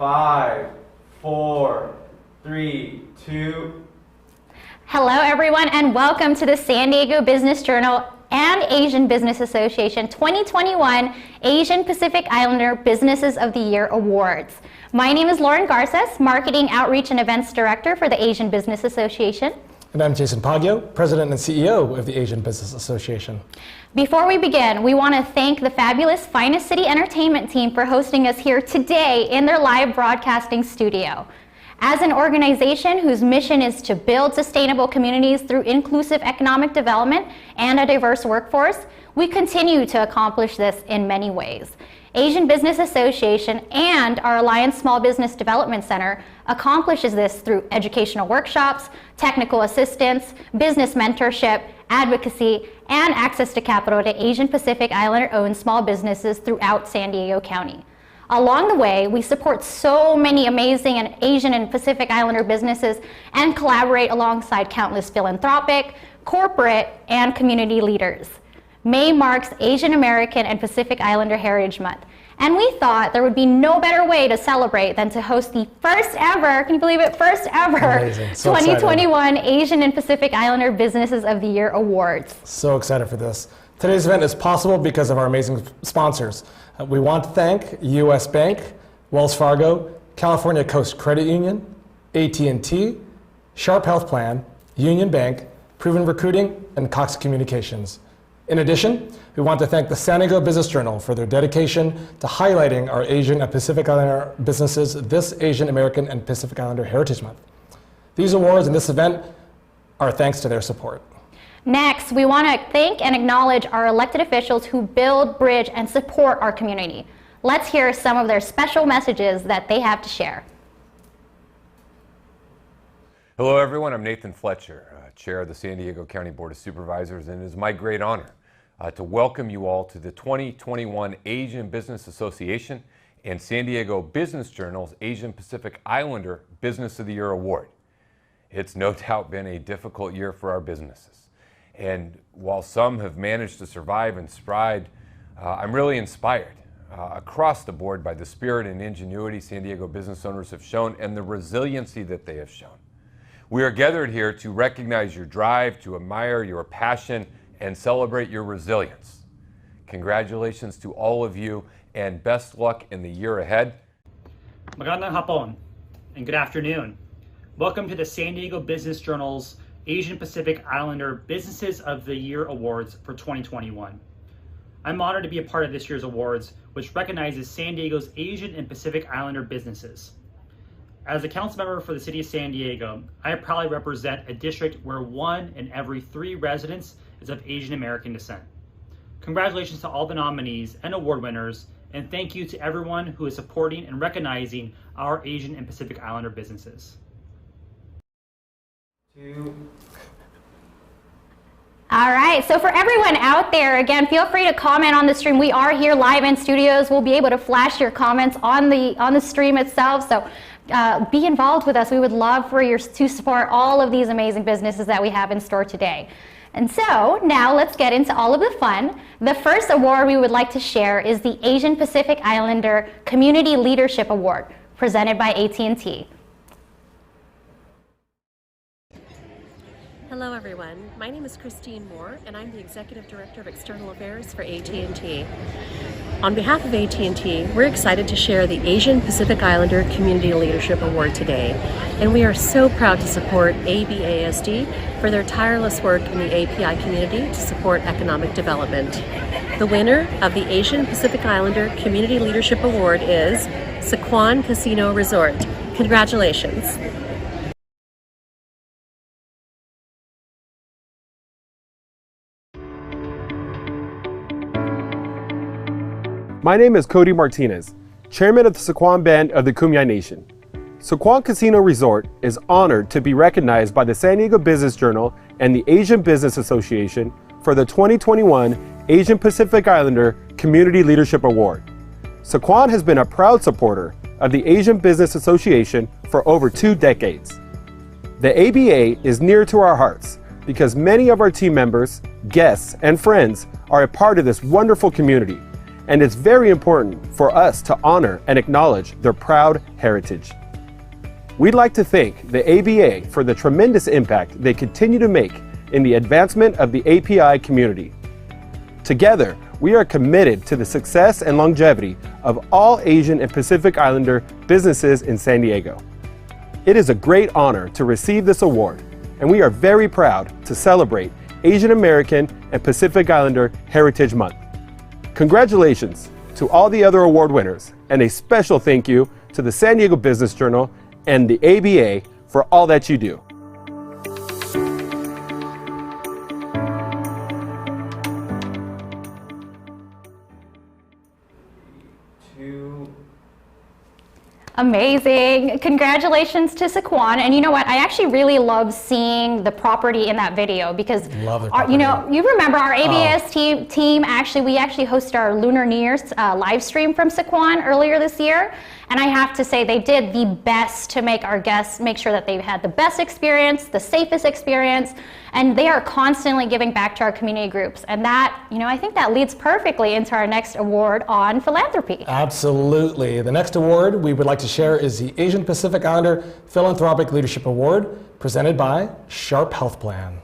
5, 4, 3, 2. Hello everyone and welcome to the San Diego Business Journal and Asian Business Association 2021 Asian Pacific Islander Businesses of the Year Awards. My name is Lauren Garces, Marketing Outreach and Events Director for the Asian Business Association. And I'm Jason Paggio, President and CEO of the Asian Business Association. Before we begin, we want to thank the fabulous Finest City Entertainment team for hosting us here today in their live broadcasting studio. As an organization whose mission is to build sustainable communities through inclusive economic development and a diverse workforce, we continue to accomplish this in many ways. Asian Business Association and our Alliance Small Business Development Center accomplishes this through educational workshops, technical assistance, business mentorship, advocacy, and access to capital to Asian Pacific Islander-owned small businesses throughout San Diego County. Along the way, we support so many amazing and Asian and Pacific Islander businesses and collaborate alongside countless philanthropic, corporate, and community leaders. May marks Asian American and Pacific Islander Heritage Month, and we thought there would be no better way to celebrate than to host the first ever, can you believe it, first ever So 2021 Asian and Pacific Islander Businesses of the Year Awards. So excited for this. Today's event is possible because of our amazing sponsors. We want to thank U.S. Bank, Wells Fargo, California Coast Credit Union, AT&T, Sharp Health Plan, Union Bank, Proven Recruiting, and Cox Communications. In addition, we want to thank the San Diego Business Journal for their dedication to highlighting our Asian and Pacific Islander businesses this Asian American and Pacific Islander Heritage Month. These awards and this event are thanks to their support. Next, we want to thank and acknowledge our elected officials who build, bridge, and support our community. Let's hear some of their special messages that they have to share. Hello everyone, I'm Nathan Fletcher, Chair of the San Diego County Board of Supervisors, and it is my great honor to welcome you all to the 2021 Asian Business Association and San Diego Business Journal's Asian Pacific Islander Business of the Year Award. It's no doubt been a difficult year for our businesses. And while some have managed to survive and stride, I'm really inspired across the board by the spirit and ingenuity San Diego business owners have shown and the resiliency that they have shown. We are gathered here to recognize your drive, to admire your passion, and celebrate your resilience. Congratulations to all of you, and best luck in the year ahead. Magandang hapon, and good afternoon. Welcome to the San Diego Business Journal's Asian Pacific Islander Businesses of the Year Awards for 2021. I'm honored to be a part of this year's awards, which recognizes San Diego's Asian and Pacific Islander businesses. As a council member for the city of San Diego, I proudly represent a district where 1 in every 3 residents is of Asian American descent. Congratulations to all the nominees and award winners, and thank you to everyone who is supporting and recognizing our Asian and Pacific Islander businesses. 2. All right, so for everyone out there, again, feel free to comment on the stream. We are here live in studios. We'll be able to flash your comments on the stream itself, so be involved with us. We would love for you to support all of these amazing businesses that we have in store today. And so now let's get into all of the fun. The first award we would like to share is the Asian Pacific Islander Community Leadership Award, presented by AT&T. Hello everyone, my name is Christine Moore and I'm the Executive Director of External Affairs for AT&T. On behalf of AT&T, we're excited to share the Asian Pacific Islander Community Leadership Award today, and we are so proud to support ABASD for their tireless work in the API community to support economic development. The winner of the Asian Pacific Islander Community Leadership Award is Sycuan Casino Resort. Congratulations. My name is Cody Martinez, Chairman of the Sycuan Band of the Kumeyaay Nation. Sycuan Casino Resort is honored to be recognized by the San Diego Business Journal and the Asian Business Association for the 2021 Asian Pacific Islander Community Leadership Award. Sycuan has been a proud supporter of the Asian Business Association for over 2 decades. The ABA is near to our hearts because many of our team members, guests, and friends are a part of this wonderful community, and it's very important for us to honor and acknowledge their proud heritage. We'd like to thank the ABA for the tremendous impact they continue to make in the advancement of the API community. Together, we are committed to the success and longevity of all Asian and Pacific Islander businesses in San Diego. It is a great honor to receive this award, and we are very proud to celebrate Asian American and Pacific Islander Heritage Month. Congratulations to all the other award winners, and a special thank you to the San Diego Business Journal and the ABA for all that you do. Amazing. Congratulations to Sycuan. And you know what? I actually really love seeing the property in that video because, Love the you know, you remember our ABS team actually, we actually hosted our Lunar New Year's live stream from Sycuan earlier this year. And I have to say they did the best to make our guests make sure that they had the best experience, the safest experience, and they are constantly giving back to our community groups. And that, you know, I think that leads perfectly into our next award on philanthropy. Absolutely. The next award we would like to share is the Asian Pacific Islander Philanthropic Leadership Award, presented by Sharp Health Plan.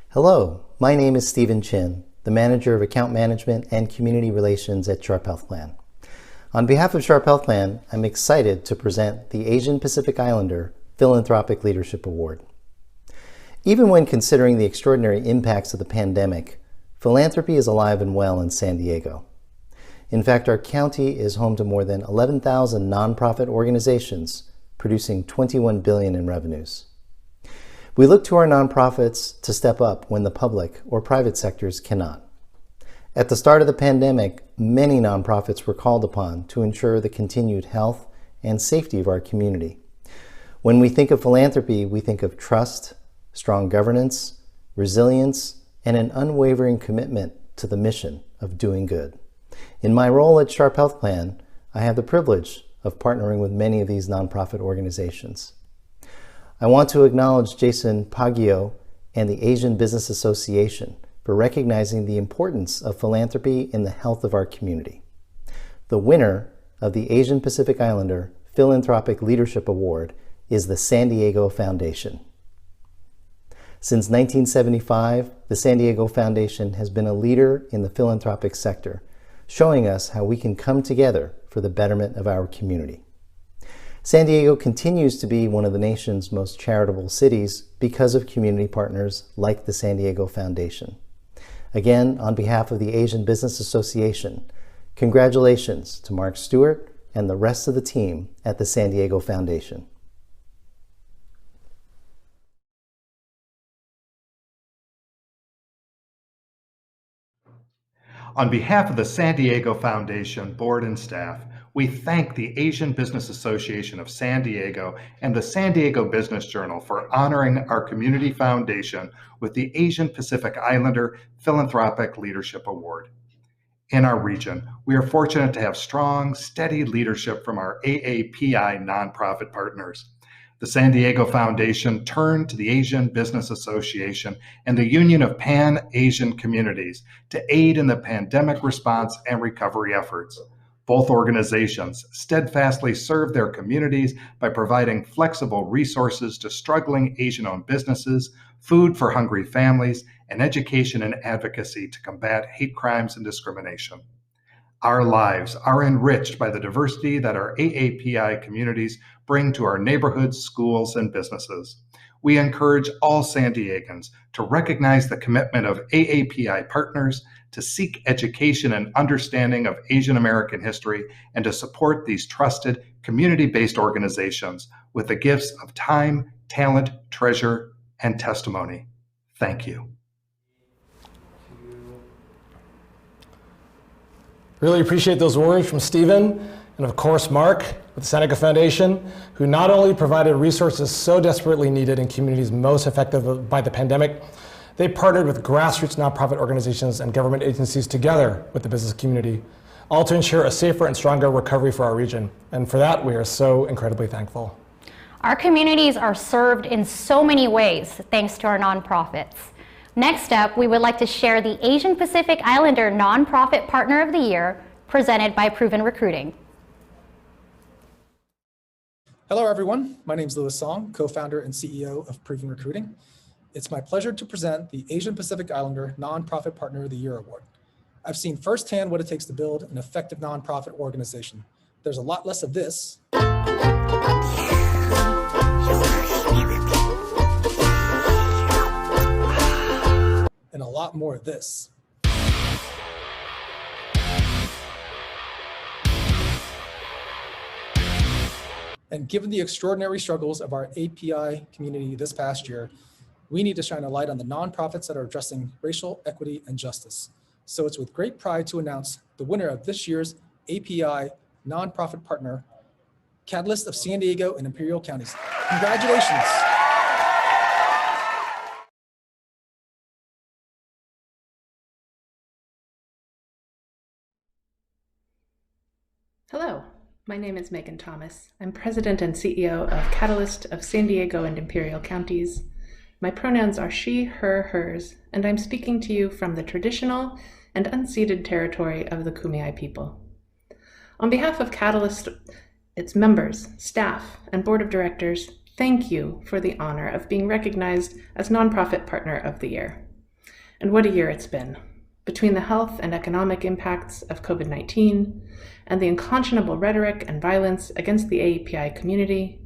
Hello, my name is Stephen Chin, the Manager of Account Management and Community Relations at Sharp Health Plan. On behalf of Sharp Health Plan, I'm excited to present the Asian Pacific Islander Philanthropic Leadership Award. Even when considering the extraordinary impacts of the pandemic, philanthropy is alive and well in San Diego. In fact, our county is home to more than 11,000 nonprofit organizations producing $21 billion in revenues. We look to our nonprofits to step up when the public or private sectors cannot. At the start of the pandemic, many nonprofits were called upon to ensure the continued health and safety of our community. When we think of philanthropy, we think of trust, strong governance, resilience, and an unwavering commitment to the mission of doing good. In my role at Sharp Health Plan, I have the privilege of partnering with many of these nonprofit organizations. I want to acknowledge Jason Paggio and the Asian Business Association for recognizing the importance of philanthropy in the health of our community. The winner of the Asian Pacific Islander Philanthropic Leadership Award is the San Diego Foundation. Since 1975, the San Diego Foundation has been a leader in the philanthropic sector, showing us how we can come together for the betterment of our community. San Diego continues to be one of the nation's most charitable cities because of community partners like the San Diego Foundation. Again, on behalf of the Asian Business Association, congratulations to Mark Stewart and the rest of the team at the San Diego Foundation. On behalf of the San Diego Foundation board and staff, we thank the Asian Business Association of San Diego and the San Diego Business Journal for honoring our community foundation with the Asian Pacific Islander Philanthropic Leadership Award. In our region, we are fortunate to have strong, steady leadership from our AAPI nonprofit partners. The San Diego Foundation turned to the Asian Business Association and the Union of Pan-Asian Communities to aid in the pandemic response and recovery efforts. Both organizations steadfastly serve their communities by providing flexible resources to struggling Asian-owned businesses, food for hungry families, and education and advocacy to combat hate crimes and discrimination. Our lives are enriched by the diversity that our AAPI communities bring to our neighborhoods, schools, and businesses. We encourage all San Diegans to recognize the commitment of AAPI partners, to seek education and understanding of Asian American history, and to support these trusted, community-based organizations with the gifts of time, talent, treasure, and testimony. Thank you. Really appreciate those words from Stephen and of course Mark with the San Diego Foundation, who not only provided resources so desperately needed in communities most affected by the pandemic, they partnered with grassroots nonprofit organizations and government agencies together with the business community, all to ensure a safer and stronger recovery for our region. And for that, we are so incredibly thankful. Our communities are served in so many ways thanks to our nonprofits. Next up, we would like to share the Asian Pacific Islander Nonprofit Partner of the Year, presented by Proven Recruiting. Hello, everyone. My name is Louis Song, co-founder and CEO of Proven Recruiting. It's my pleasure to present the Asian Pacific Islander Nonprofit Partner of the Year Award. I've seen firsthand what it takes to build an effective nonprofit organization. There's a lot less of this and a lot more of this. And given the extraordinary struggles of our API community this past year, we need to shine a light on the nonprofits that are addressing racial equity and justice. So it's with great pride to announce the winner of this year's API Nonprofit Partner, Catalyst of San Diego and Imperial Counties. Congratulations. Hello, my name is Megan Thomas. I'm President and CEO of Catalyst of San Diego and Imperial Counties. My pronouns are she, her, hers, and I'm speaking to you from the traditional and unceded territory of the Kumeyaay people. On behalf of Catalyst, its members, staff, and board of directors, thank you for the honor of being recognized as Nonprofit Partner of the Year. And what a year it's been. Between the health and economic impacts of COVID-19 and the unconscionable rhetoric and violence against the AAPI community,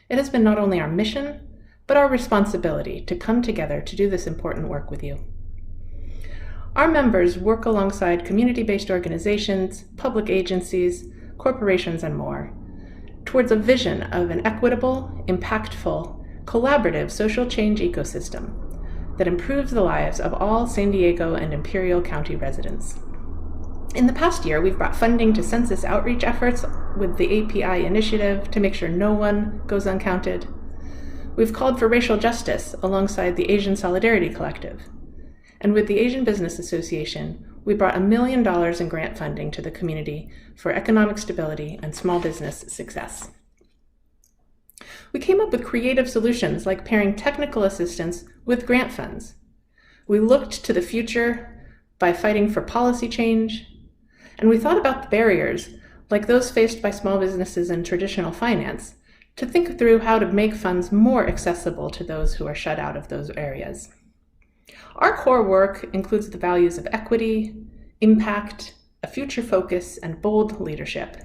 it has been not only our mission, but our responsibility to come together to do this important work with you. Our members work alongside community-based organizations, public agencies, corporations, and more towards a vision of an equitable, impactful, collaborative social change ecosystem that improves the lives of all San Diego and Imperial County residents. In the past year, we've brought funding to census outreach efforts with the API initiative to make sure no one goes uncounted. We've called for racial justice alongside the Asian Solidarity Collective. And with the Asian Business Association, we brought $1 million in grant funding to the community for economic stability and small business success. We came up with creative solutions like pairing technical assistance with grant funds. We looked to the future by fighting for policy change, and we thought about the barriers, like those faced by small businesses in traditional finance, to think through how to make funds more accessible to those who are shut out of those areas. Our core work includes the values of equity, impact, a future focus, and bold leadership.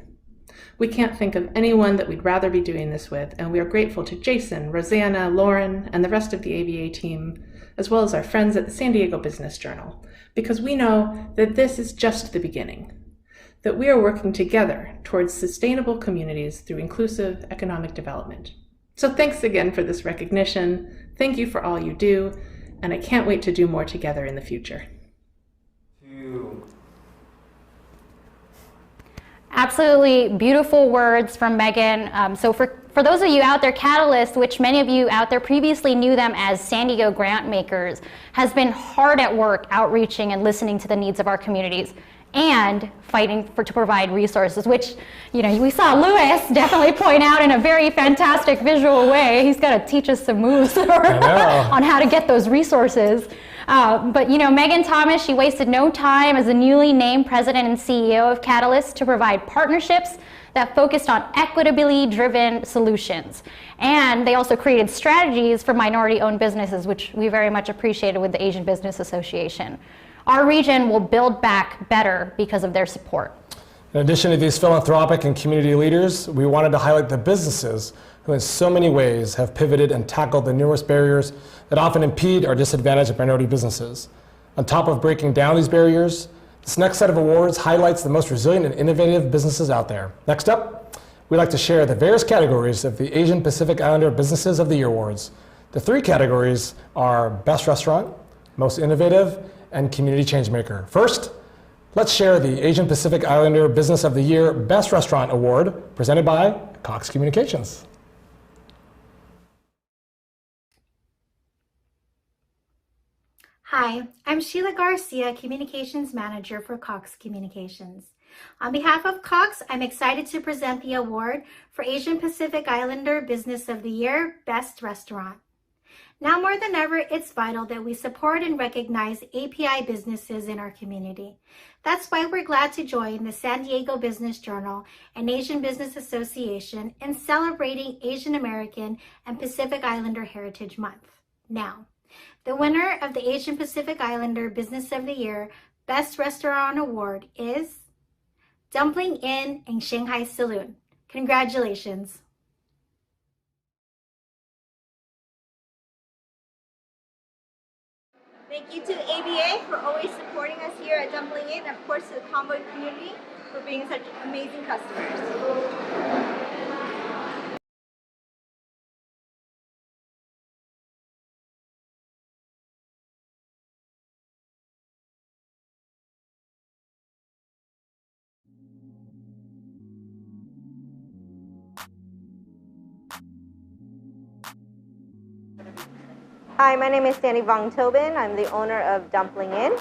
We can't think of anyone that we'd rather be doing this with, and we are grateful to Jason, Rosanna, Lauren, and the rest of the ABA team, as well as our friends at the San Diego Business Journal, because we know that this is just the beginning, that we are working together towards sustainable communities through inclusive economic development. So thanks again for this recognition. Thank you for all you do, and I can't wait to do more together in the future. Absolutely beautiful words from Megan. So for those of you out there, Catalyst, which many of you out there previously knew them as San Diego grant makers, has been hard at work outreaching and listening to the needs of our communities and fighting to provide resources, which, we saw Louis definitely point out in a very fantastic visual way. He's got to teach us some moves on how to get those resources. But Megan Thomas, she wasted no time as the newly named president and CEO of Catalyst to provide partnerships that focused on equitably driven solutions. And they also created strategies for minority-owned businesses, which we very much appreciated with the Asian Business Association. Our region will build back better because of their support. In addition to these philanthropic and community leaders, we wanted to highlight the businesses who in so many ways have pivoted and tackled the numerous barriers that often impede or disadvantage minority businesses. On top of breaking down these barriers, this next set of awards highlights the most resilient and innovative businesses out there. Next up, we'd like to share the various categories of the Asian Pacific Islander Businesses of the Year Awards. The three categories are Best Restaurant, Most Innovative, and Community Changemaker. First, let's share the Asian Pacific Islander Business of the Year Best Restaurant Award presented by Cox Communications. Hi, I'm Sheila Garcia, Communications Manager for Cox Communications. On behalf of Cox, I'm excited to present the award for Asian Pacific Islander Business of the Year Best Restaurant. Now more than ever, it's vital that we support and recognize API businesses in our community. That's why we're glad to join the San Diego Business Journal and Asian Business Association in celebrating Asian American and Pacific Islander Heritage Month. Now, the winner of the Asian Pacific Islander Business of the Year Best Restaurant Award is Dumpling Inn and Shanghai Saloon. Congratulations. Thank you to ABA for always supporting us here at Dumpling Inn, and of course to the Convoy community for being such amazing customers. Hi, my name is Sandy Vong Tobin. I'm the owner of Dumpling Inn.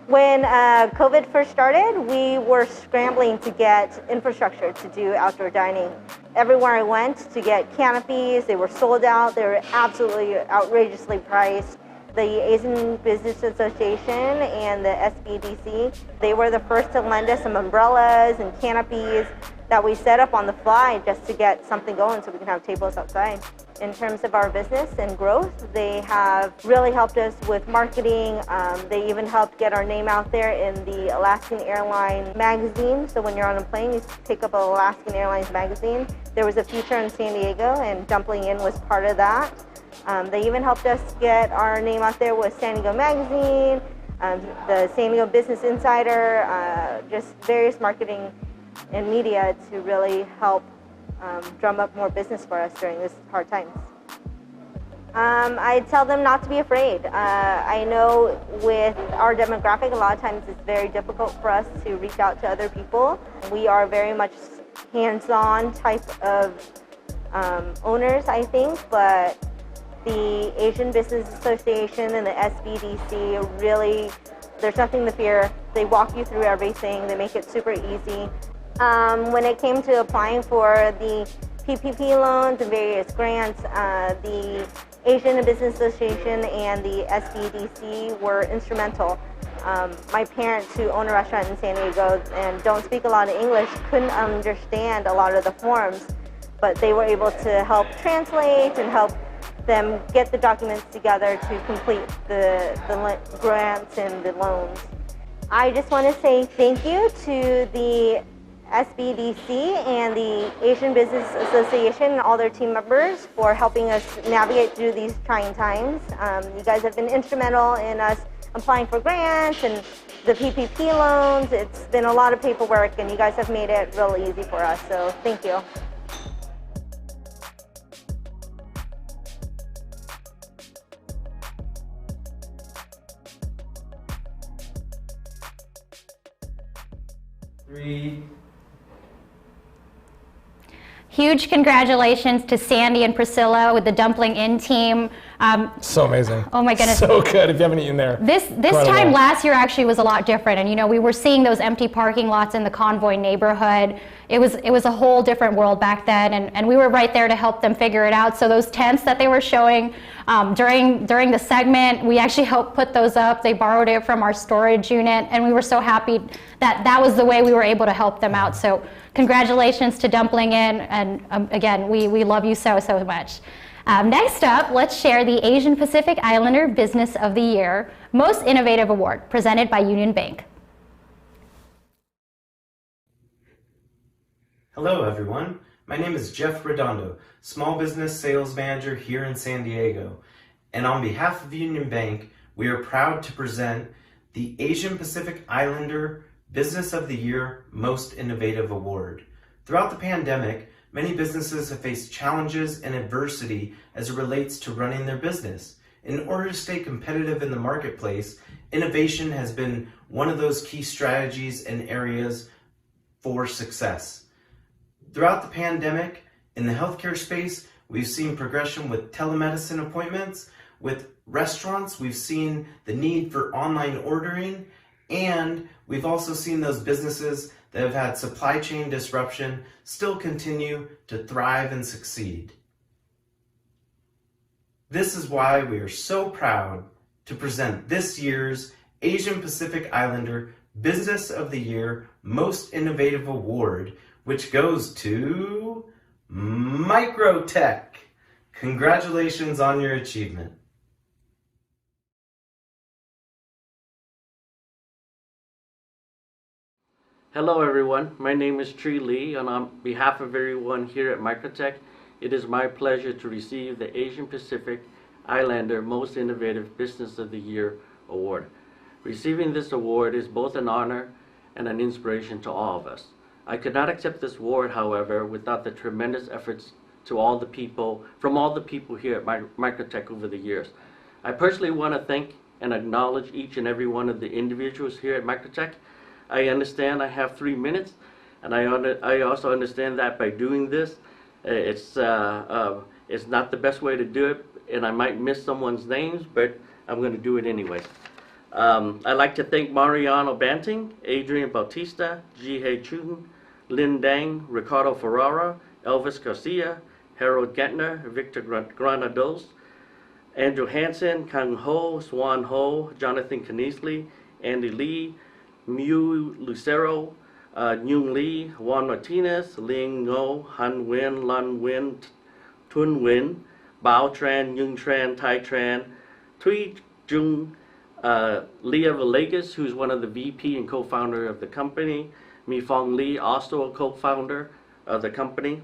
When COVID first started, we were scrambling to get infrastructure to do outdoor dining. Everywhere I went to get canopies, they were sold out. They were absolutely outrageously priced. The Asian Business Association and the SBDC, they were the first to lend us some umbrellas and canopies that we set up on the fly just to get something going so we can have tables outside. In terms of our business and growth, they have really helped us with marketing. They even helped get our name out there in the Alaskan Airlines magazine. So when you're on a plane, you pick up an Alaskan Airlines magazine. There was a feature in San Diego, and Dumpling Inn was part of that. They even helped us get our name out there with San Diego Magazine, the San Diego Business Insider, just various marketing and media to really help drum up more business for us during this hard times. I tell them not to be afraid. I know with our demographic, a lot of times it's very difficult for us to reach out to other people. We are very much hands-on type of owners, I think, but the Asian Business Association and the SBDC really, there's nothing to fear. They walk you through everything. They make it super easy. When it came to applying for the PPP loans and various grants, the Asian Business Association and the SBDC were instrumental. My parents, who own a restaurant in San Diego and don't speak a lot of English, couldn't understand a lot of the forms, but they were able to help translate and help them get the documents together to complete the grants and the loans. I just want to say thank you to the SBDC and the Asian Business Association and all their team members for helping us navigate through these trying times. You guys have been instrumental in us applying for grants and the PPP loans. It's been a lot of paperwork, and you guys have made it real easy for us, so thank you. Three. Huge congratulations to Sandy and Priscilla with the Dumpling Inn team. So amazing. Oh my goodness. So good if you haven't eaten there. This time last year actually was a lot different, and you know, we were seeing those empty parking lots in the Convoy neighborhood. It was a whole different world back then, and we were right there to help them figure it out. So those tents that they were showing during the segment, we actually helped put those up. They borrowed it from our storage unit, and we were so happy that that was the way we were able to help them out. So congratulations to Dumpling Inn, and again, we love you so much. Next up, let's share the Asian Pacific Islander Business of the Year Most Innovative Award, presented by Union Bank. Hello everyone, my name is Jeff Redondo, Small Business Sales Manager here in San Diego, and on behalf of Union Bank, we are proud to present the Asian Pacific Islander Business of the Year Most Innovative Award. Throughout the pandemic, many businesses have faced challenges and adversity as it relates to running their business. In order to stay competitive in the marketplace, innovation has been one of those key strategies and areas for success. Throughout the pandemic, in the healthcare space, we've seen progression with telemedicine appointments. With restaurants, we've seen the need for online ordering, and we've also seen those businesses that have had supply chain disruption still continue to thrive and succeed. This is why we are so proud to present this year's Asian Pacific Islander Business of the Year Most Innovative Award, which goes to Microtech. Congratulations on your achievement. Hello everyone, my name is Tree Lee, and on behalf of everyone here at Microtech, it is my pleasure to receive the Asian Pacific Islander Most Innovative Business of the Year Award. Receiving this award is both an honor and an inspiration to all of us. I could not accept this award, however, without the tremendous efforts from all the people here at Microtech over the years. I personally want to thank and acknowledge each and every one of the individuals here at Microtech. I understand I have 3 minutes, and I also understand that by doing this, it's not the best way to do it, and I might miss someone's names, but I'm going to do it anyway. I'd like to thank Mariano Banting, Adrian Bautista, Jihei Chun, Lin Dang, Ricardo Ferrara, Elvis Garcia, Harold Gentner, Victor Granados, Andrew Hansen, Kang Ho, Swan Ho, Jonathan Knisley, Andy Lee, Miu Lucero, Nyung Lee, Juan Martinez, Ling Ngo, Han Nguyen, Lan Nguyen, Tun Nguyen, Bao Tran, Nhung Tran, Tai Tran, Thuy Jung, Leah Villegas, who's one of the VP and co-founder of the company, Mi Fong Lee, also a co-founder of the company,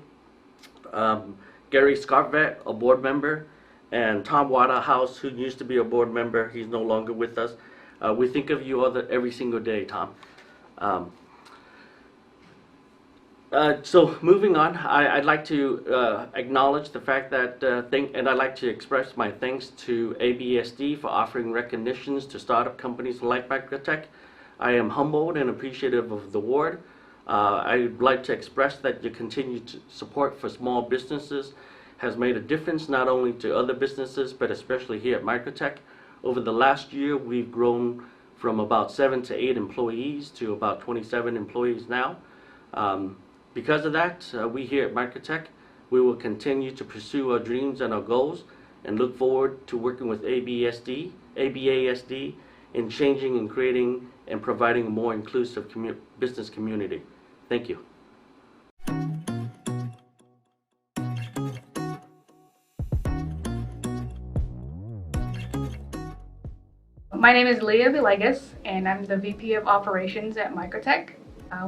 Gary Scarvet, a board member, and Tom Waterhouse, who used to be a board member. He's no longer with us. We think of you every single day, Tom. So moving on, I'd like to acknowledge the fact that, and I'd like to express my thanks to ABSD for offering recognitions to startup companies like Microtech. I am humbled and appreciative of the award. I'd like to express that your continued support for small businesses has made a difference not only to other businesses, but especially here at Microtech. Over the last year, we've grown from about 7 to 8 employees to about 27 employees now. Because of that, we here at Microtech, we will continue to pursue our dreams and our goals and look forward to working with ABASD in changing and creating and providing a more inclusive business community. Thank you. My name is Leah Villegas, and I'm the VP of Operations at Microtech.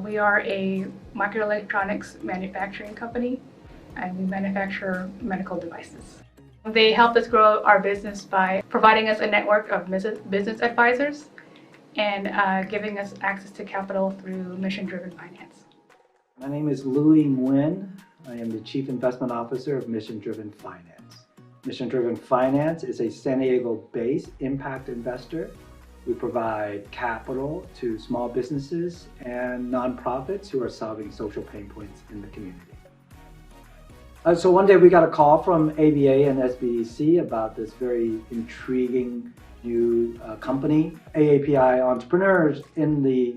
We are a microelectronics manufacturing company, and we manufacture medical devices. They helped us grow our business by providing us a network of business advisors and giving us access to capital through mission-driven finance. My name is Louis Nguyen. I am the Chief Investment Officer of Mission Driven Finance. Mission Driven Finance is a San Diego-based impact investor. We provide capital to small businesses and nonprofits who are solving social pain points in the community. So one day we got a call from ABA and SBDC about this very intriguing new company, AAPI entrepreneurs in the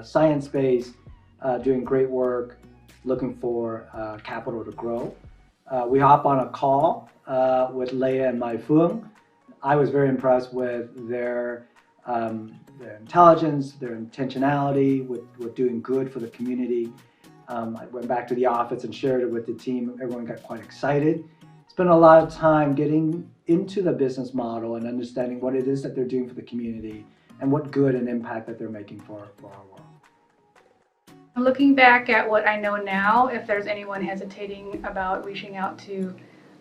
science space, doing great work, looking for capital to grow. We hop on a call with Leah and Mai Fung. I was very impressed with their intelligence, their intentionality with doing good for the community. I went back to the office and shared it with the team. Everyone got quite excited. Spent a lot of time getting into the business model and understanding what it is that they're doing for the community and what good and impact that they're making for our world. Looking back at what I know now, if there's anyone hesitating about reaching out to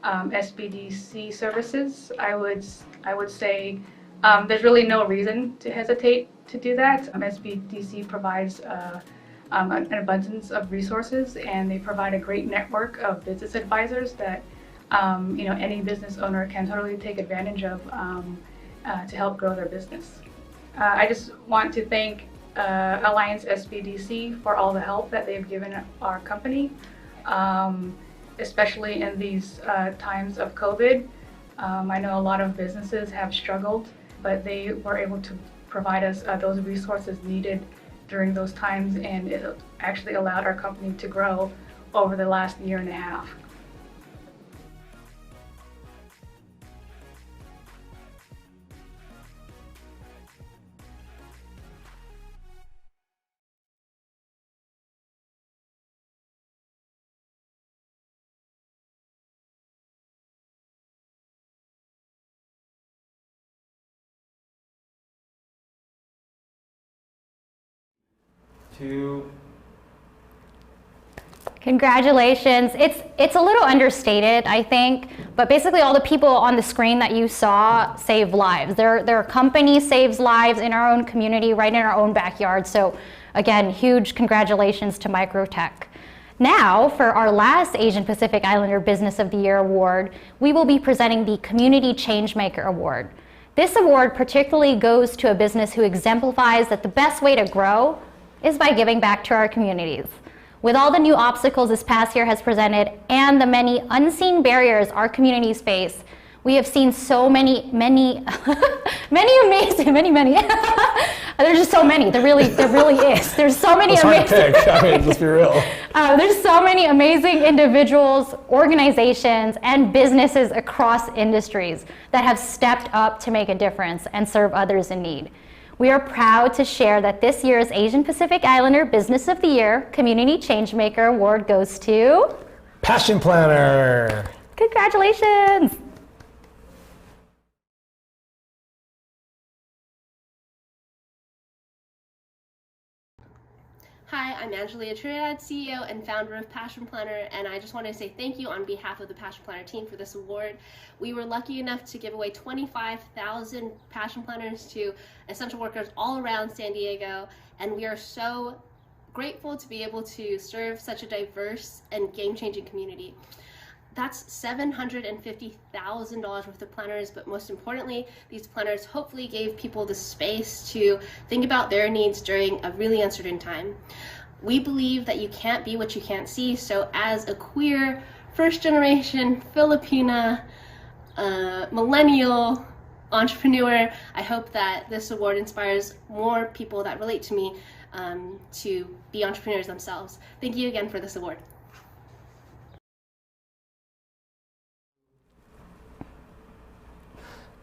SBDC services, I would say there's really no reason to hesitate to do that. SBDC provides an abundance of resources, and they provide a great network of business advisors that any business owner can totally take advantage of to help grow their business. I just want to thank Alliance SBDC for all the help that they've given our company, especially in these times of COVID. I know a lot of businesses have struggled, but they were able to provide us those resources needed during those times, and it actually allowed our company to grow over the last year and a half. 2. Congratulations. It's a little understated, I think, but basically all the people on the screen that you saw save lives. Their company saves lives in our own community, right in our own backyard. So again, huge congratulations to Microtech. Now, for our last Asian Pacific Islander Business of the Year award, we will be presenting the Community Changemaker Award. This award particularly goes to a business who exemplifies that the best way to grow is by giving back to our communities. With all the new obstacles this past year has presented and the many unseen barriers our communities face, we have seen so many amazing, there's just so many, there really is. There's so many amazing. It's hard to pick, I mean, let's be real. There's so many amazing individuals, organizations, and businesses across industries that have stepped up to make a difference and serve others in need. We are proud to share that this year's Asian Pacific Islander Business of the Year Community Changemaker Award goes to Passion Planner. Congratulations. Hi, I'm Angelia Trinidad, CEO and founder of Passion Planner, and I just wanted to say thank you on behalf of the Passion Planner team for this award. We were lucky enough to give away 25,000 Passion Planners to essential workers all around San Diego, and we are so grateful to be able to serve such a diverse and game-changing community. That's $750,000 worth of planners, but most importantly, these planners hopefully gave people the space to think about their needs during a really uncertain time. We believe that you can't be what you can't see, so as a queer, first-generation, Filipina, millennial entrepreneur, I hope that this award inspires more people that relate to me to be entrepreneurs themselves. Thank you again for this award.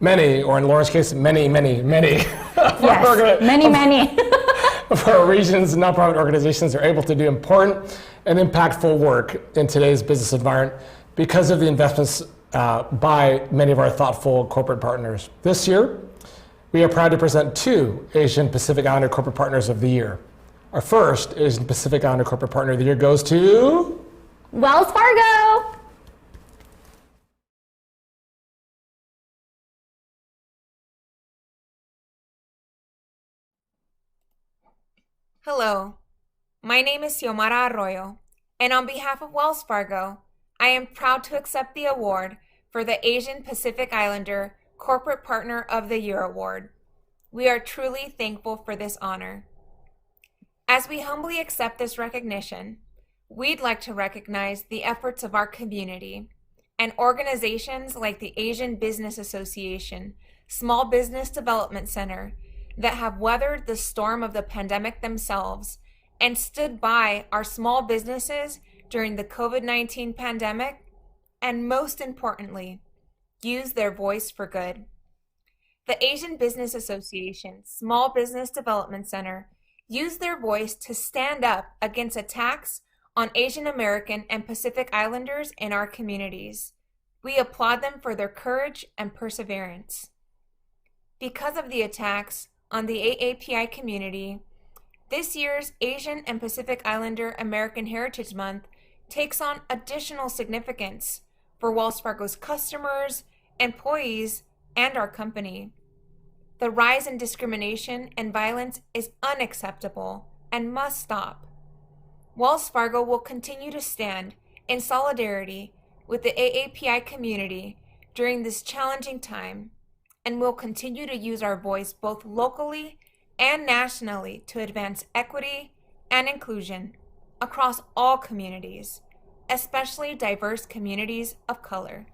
Many, or in Lauren's case, many. Yes, many. For our regions and nonprofit organizations are able to do important and impactful work in today's business environment because of the investments by many of our thoughtful corporate partners. This year, we are proud to present 2 Asian Pacific Islander Corporate Partners of the Year. Our first Asian Pacific Islander Corporate Partner of the Year goes to Wells Fargo. Hello, my name is Xiomara Arroyo, and on behalf of Wells Fargo, I am proud to accept the award for the Asian Pacific Islander Corporate Partner of the Year Award. We are truly thankful for this honor. As we humbly accept this recognition, we'd like to recognize the efforts of our community and organizations like the Asian Business Association, Small Business Development Center, that have weathered the storm of the pandemic themselves and stood by our small businesses during the COVID-19 pandemic, and most importantly, use their voice for good. The Asian Business Association Small Business Development Center used their voice to stand up against attacks on Asian American and Pacific Islanders in our communities. We applaud them for their courage and perseverance. Because of the attacks on the AAPI community, this year's Asian and Pacific Islander American Heritage Month takes on additional significance for Wells Fargo's customers, employees, and our company. The rise in discrimination and violence is unacceptable and must stop. Wells Fargo will continue to stand in solidarity with the AAPI community during this challenging time, and will continue to use our voice both locally and nationally to advance equity and inclusion across all communities, especially diverse communities of color.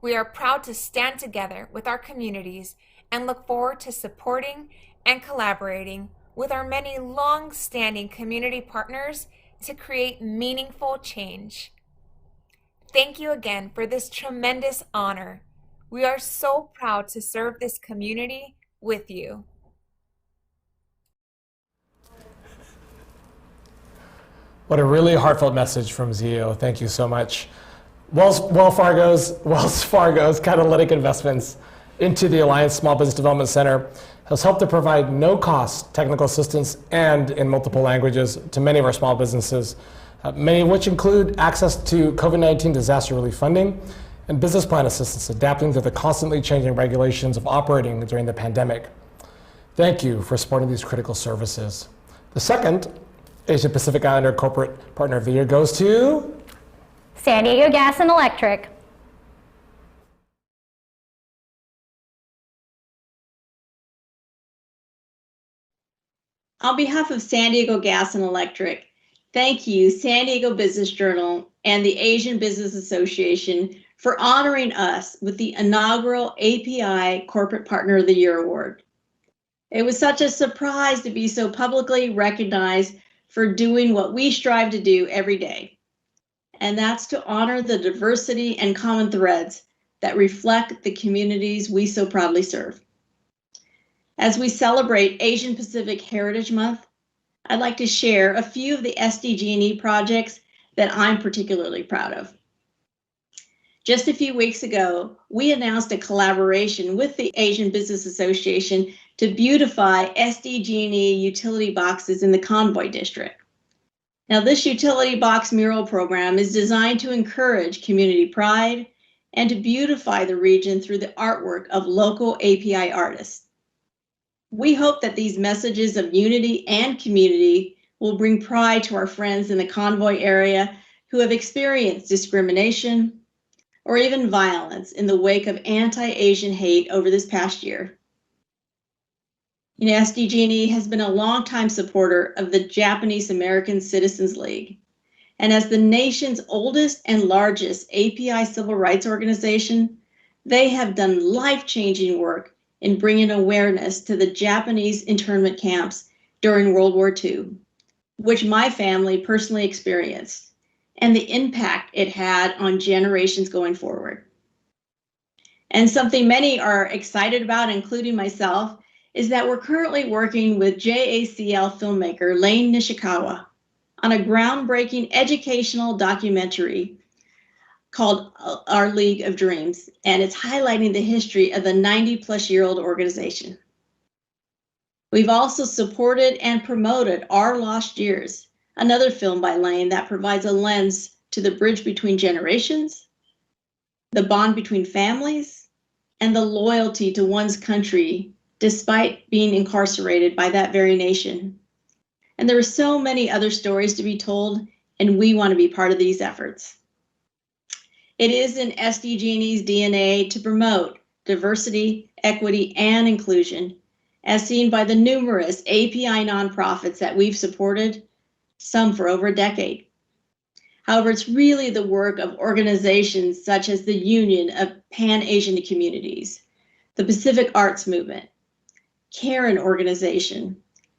We are proud to stand together with our communities and look forward to supporting and collaborating with our many long-standing community partners to create meaningful change. Thank you again for this tremendous honor. We are so proud to serve this community with you. What a really heartfelt message from Zio. Thank you so much. Wells Fargo's catalytic investments into the Alliance Small Business Development Center has helped to provide no-cost technical assistance and in multiple languages to many of our small businesses, many of which include access to COVID-19 disaster relief funding and business plan assistance, adapting to the constantly changing regulations of operating during the pandemic. Thank you for supporting these critical services. The second Asia Pacific Islander Corporate Partner of the Year goes to San Diego Gas and Electric. On behalf of San Diego Gas and Electric, thank you, San Diego Business Journal and the Asian Business Association for honoring us with the inaugural API Corporate Partner of the Year Award. It was such a surprise to be so publicly recognized for doing what we strive to do every day, and that's to honor the diversity and common threads that reflect the communities we so proudly serve. As we celebrate Asian Pacific Heritage Month, I'd like to share a few of the SDG&E projects that I'm particularly proud of. Just a few weeks ago, we announced a collaboration with the Asian Business Association to beautify SDG&E utility boxes in the Convoy District. Now, this utility box mural program is designed to encourage community pride and to beautify the region through the artwork of local API artists. We hope that these messages of unity and community will bring pride to our friends in the Convoy area who have experienced discrimination or even violence in the wake of anti-Asian hate over this past year. You know, SDG&E has been a longtime supporter of the Japanese American Citizens League. And as the nation's oldest and largest API civil rights organization, they have done life-changing work in bringing awareness to the Japanese internment camps during World War II, which my family personally experienced, and the impact it had on generations going forward. And something many are excited about, including myself, is that we're currently working with JACL filmmaker Lane Nishikawa on a groundbreaking educational documentary called Our League of Dreams, and it's highlighting the history of the 90-plus-year-old organization. We've also supported and promoted Our Lost Years, another film by Lane that provides a lens to the bridge between generations, the bond between families, and the loyalty to one's country despite being incarcerated by that very nation. And there are so many other stories to be told, and we want to be part of these efforts. It is in SDG&E's DNA to promote diversity, equity, and inclusion, as seen by the numerous API nonprofits that we've supported, some for over a decade. However, it's really the work of organizations such as the Union of Pan-Asian Communities, the Pacific Arts Movement, Karen Organization,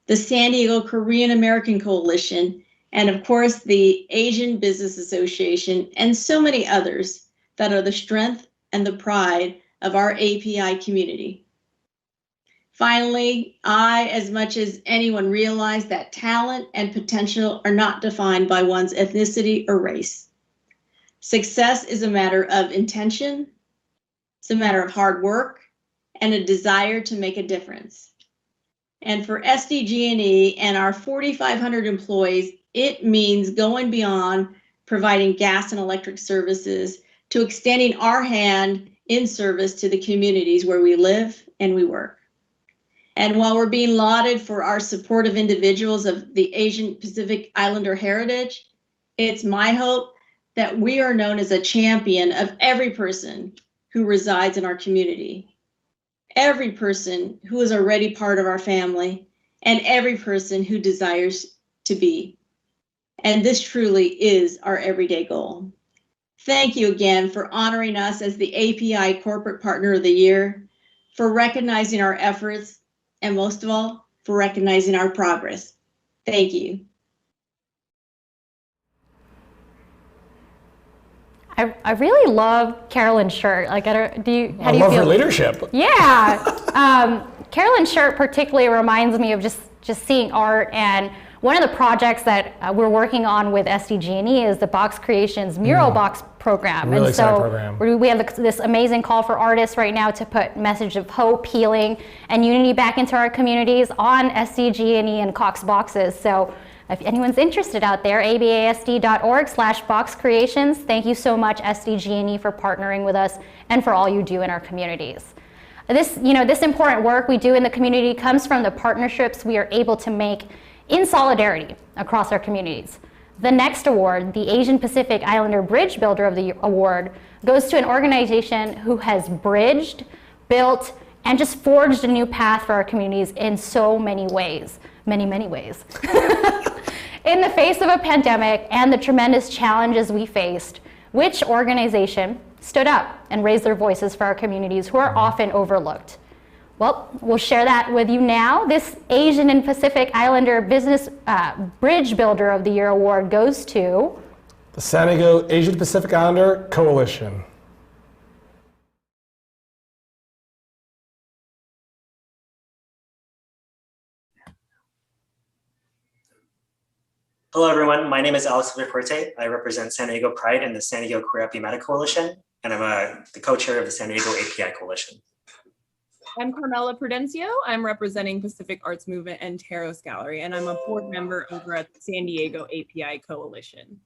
the San Diego Korean American Coalition, and of course, the Asian Business Association, and so many others that are the strength and the pride of our API community. Finally, I, as much as anyone, realize that talent and potential are not defined by one's ethnicity or race. Success is a matter of intention, it's a matter of hard work, and a desire to make a difference. And for SDG&E and our 4,500 employees, it means going beyond providing gas and electric services to extending our hand in service to the communities where we live and we work. And while we're being lauded for our support of individuals of the Asian Pacific Islander heritage, it's my hope that we are known as a champion of every person who resides in our community, every person who is already part of our family, and every person who desires to be. And this truly is our everyday goal. Thank you again for honoring us as the API Corporate Partner of the Year, for recognizing our efforts, and most of all, for recognizing our progress. Thank you. I really love Carolyn's shirt. Like, how do you love feel? her leadership. Yeah. Carolyn's shirt particularly reminds me of just seeing art, and One of the projects that we're working on with SDG&E is the Box Creations Mural Box program. Really and so exciting program. we have this amazing call for artists right now to put message of hope, healing, and unity back into our communities on SDG&E and Cox boxes. So if anyone's interested out there, abasd.org/boxcreations. Thank you so much, SDG&E, for partnering with us and for all you do in our communities. This important work we do in the community comes from the partnerships we are able to make in solidarity across our communities. The next award, the Asian Pacific Islander Bridge Builder of the Award, goes to an organization who has bridged, built, and just forged a new path for our communities in so many ways. Many, many ways. In the face of a pandemic and the tremendous challenges we faced, which organization stood up and raised their voices for our communities who are often overlooked? Well, we'll share that with you now. This Asian and Pacific Islander Business Bridge Builder of the Year Award goes to the San Diego Asian Pacific Islander Coalition. Hello, everyone. My name is Alex Villafuerte. I represent San Diego Pride and the San Diego Queer Apimatic Coalition, and I'm the co-chair of the San Diego API Coalition. I'm Carmela Prudencio. I'm representing Pacific Arts Movement and Taros Gallery, and I'm a board member over at the San Diego API Coalition.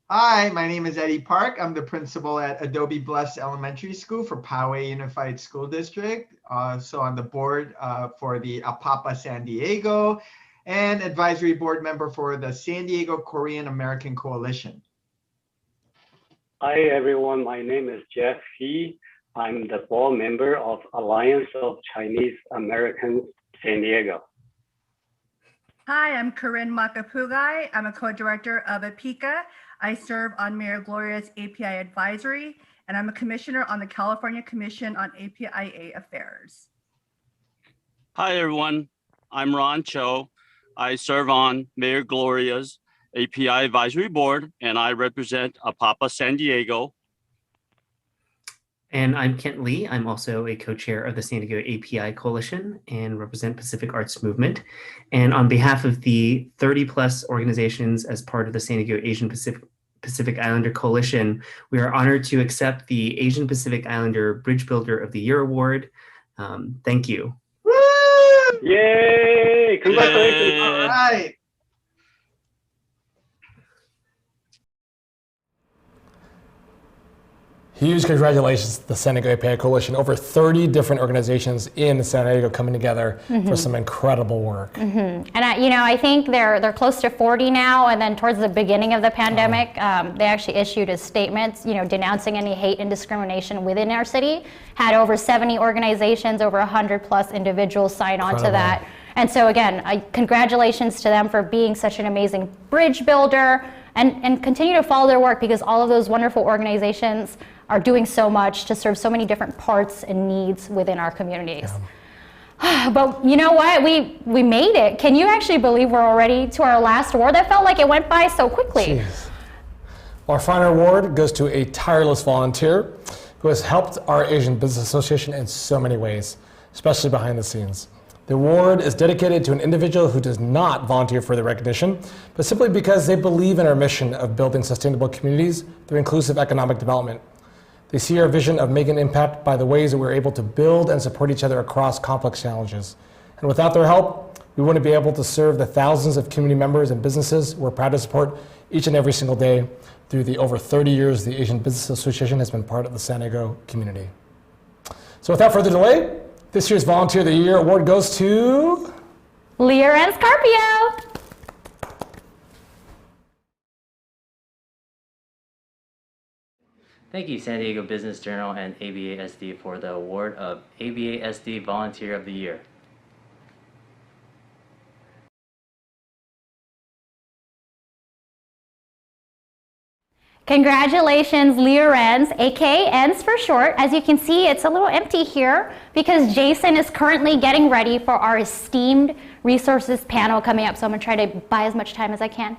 Hi, my name is Eddie Park. I'm the principal at Adobe Bless Elementary School for Poway Unified School District. So on the board for the APAPA San Diego, and advisory board member for the San Diego Korean American Coalition. Hi everyone, my name is Jeff He. I'm the board member of Alliance of Chinese Americans San Diego. Hi, I'm Corinne Makapugai. I'm a co-director of APICA. I serve on Mayor Gloria's API Advisory, and I'm a commissioner on the California Commission on APIA Affairs. Hi everyone, I'm Ron Cho. I serve on Mayor Gloria's API Advisory Board, and I represent APAPA San Diego. And I'm Kent Lee. I'm also a co-chair of the San Diego API Coalition and represent Pacific Arts Movement. And on behalf of the 30+ organizations as part of the San Diego Asian Pacific Islander Coalition, we are honored to accept the Asian Pacific Islander Bridge Builder of the Year Award. Thank you. Yay! Congratulations! All right. Huge congratulations to the San Diego API Coalition. Over 30 different organizations in San Diego coming together for some incredible work. And I think they're close to 40 now. And then towards the beginning of the pandemic, they actually issued a statement, denouncing any hate and discrimination within our city. Had over 70 organizations, over 100+ individuals sign on to that. And so again, congratulations to them for being such an amazing bridge builder, and continue to follow their work, because all of those wonderful organizations are doing so much to serve so many different parts and needs within our communities. But you know what? We made it. Can you actually believe we're already to our last award? That felt like it went by so quickly. Jeez. Our final award goes to a tireless volunteer who has helped our Asian Business Association in so many ways, especially behind the scenes. The award is dedicated to an individual who does not volunteer for the recognition, but simply because they believe in our mission of building sustainable communities through inclusive economic development. They see our vision of making an impact by the ways that we're able to build and support each other across complex challenges. And without their help, we wouldn't be able to serve the thousands of community members and businesses we're proud to support each and every single day through the over 30 years the Asian Business Association has been part of the San Diego community. So without further delay, this year's Volunteer of the Year award goes to Leah and Scarpio. Thank you, San Diego Business Journal and ABASD, for the award of ABASD Volunteer of the Year. Congratulations, Leah Renz, aka ENS for short. As you can see, it's a little empty here because Jason is currently getting ready for our esteemed resources panel coming up, so I'm gonna try to buy as much time as I can.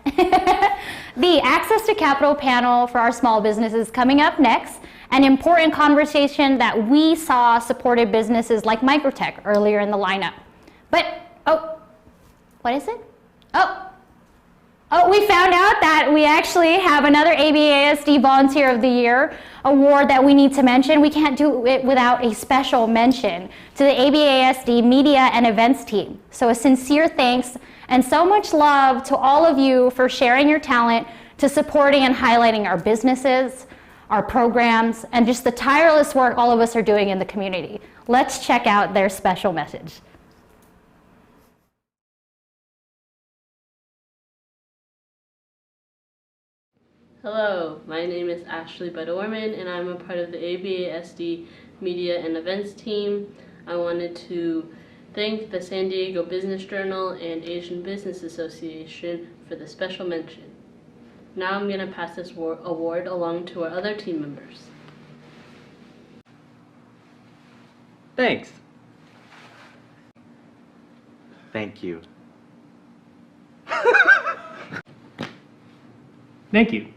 The Access to Capital panel for our small businesses coming up next, an important conversation that we saw supported businesses like Microtech earlier in the lineup. But, oh, what is it? Oh, Oh, we found out that we actually have another ABA-ASD Volunteer of the Year award that we need to mention. We can't do it without a special mention to the ABA-ASD Media and Events team. So a sincere thanks and so much love to all of you for sharing your talent to supporting and highlighting our businesses, our programs, and just the tireless work all of us are doing in the community. Let's check out their special message. Hello, my name is Ashley Bedorman and I'm a part of the ABA-SD Media and Events team. I wanted to thank the San Diego Business Journal and Asian Business Association for the special mention. Now I'm going to pass this award along to our other team members. Thanks. Thank you. Thank you.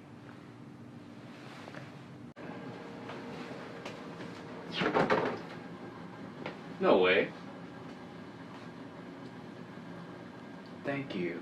No way. Thank you.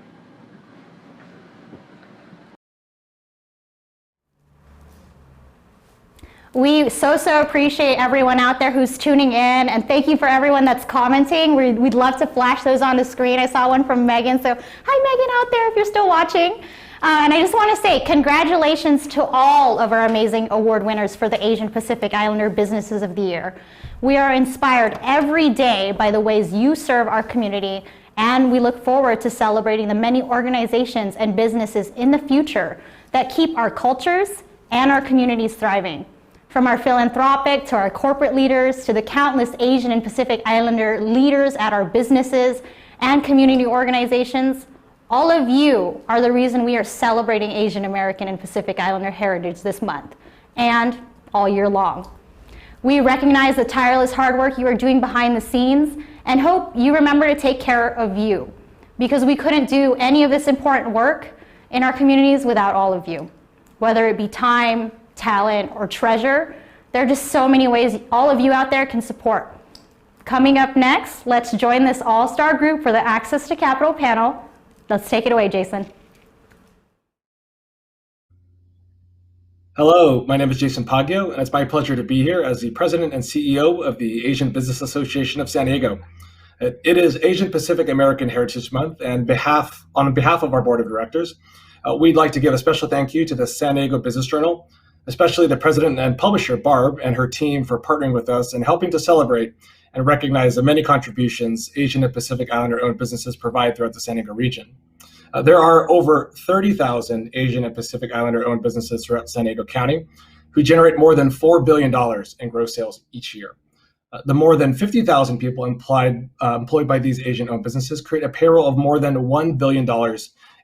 We so appreciate everyone out there who's tuning in, and thank you for everyone that's commenting. We'd love to flash those on the screen. I saw one from Megan, so hi Megan out there if you're still watching. And I just want to say congratulations to all of our amazing award winners for the Asian Pacific Islander Businesses of the Year. We are inspired every day by the ways you serve our community, and we look forward to celebrating the many organizations and businesses in the future that keep our cultures and our communities thriving. From our philanthropic to our corporate leaders to the countless Asian and Pacific Islander leaders at our businesses and community organizations, all of you are the reason we are celebrating Asian American and Pacific Islander heritage this month and all year long. We recognize the tireless hard work you are doing behind the scenes and hope you remember to take care of you, because we couldn't do any of this important work in our communities without all of you. Whether it be time, talent, or treasure, there are just so many ways all of you out there can support. Coming up next, let's join this all-star group for the Access to Capital panel. Let's take it away, Jason. Hello, my name is Jason Paggio, and it's my pleasure to be here as the President and CEO of the Asian Business Association of San Diego. It is Asian Pacific American Heritage Month, and on behalf of our Board of Directors, we'd like to give a special thank you to the San Diego Business Journal, especially the President and Publisher, Barb, and her team for partnering with us and helping to celebrate and recognize the many contributions Asian and Pacific Islander-owned businesses provide throughout the San Diego region. There are over 30,000 Asian and Pacific Islander-owned businesses throughout San Diego County who generate more than $4 billion in gross sales each year. The more than 50,000 people employed by these Asian-owned businesses create a payroll of more than $1 billion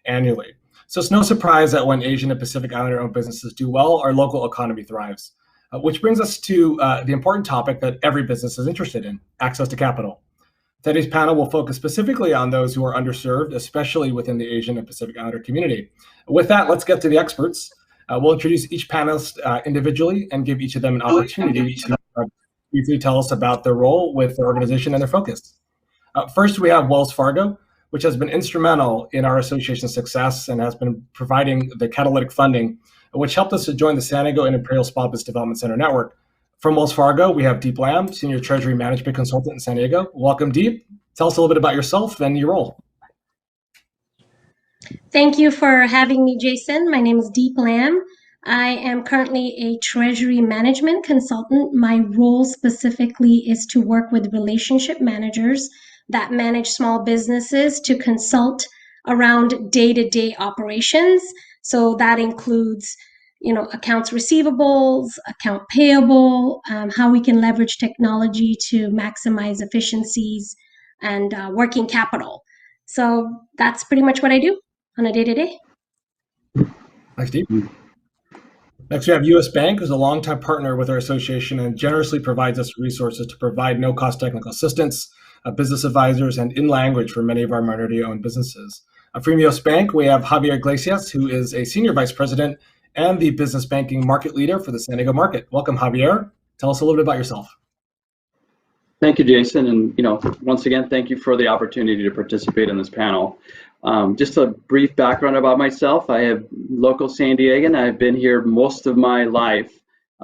annually. So it's no surprise that when Asian and Pacific Islander-owned businesses do well, our local economy thrives. Which brings us to the important topic that every business is interested in, access to capital. Today's panel will focus specifically on those who are underserved, especially within the Asian and Pacific Islander community. With that, let's get to the experts. We'll introduce each panelist individually and give each of them an opportunity to briefly tell us about their role with their organization and their focus. First, we have Wells Fargo, which has been instrumental in our association's success and has been providing the catalytic funding, which helped us to join the San Diego and Imperial Small Business Development Center network. From Wells Fargo, we have Deep Lamb, Senior Treasury Management Consultant in San Diego. Welcome, Deep. Tell us a little bit about yourself and your role. Thank you for having me, Jason. My name is Deep Lamb. I am currently a Treasury Management Consultant. My role specifically is to work with relationship managers that manage small businesses to consult around day-to-day operations. So that includes, accounts receivables, account payable, how we can leverage technology to maximize efficiencies and working capital. So that's pretty much what I do on a day-to-day. Thanks, Deep. Next, we have U.S. Bank, who's a longtime partner with our association and generously provides us resources to provide no-cost technical assistance, business advisors, and in language for many of our minority-owned businesses. From U.S. Bank, we have Javier Iglesias, who is a Senior Vice President and the Business Banking Market Leader for the San Diego market. Welcome, Javier. Tell us a little bit about yourself. Thank you, Jason. And, once again, thank you for the opportunity to participate in this panel. Just a brief background about myself. I am local San Diegan. I've been here most of my life,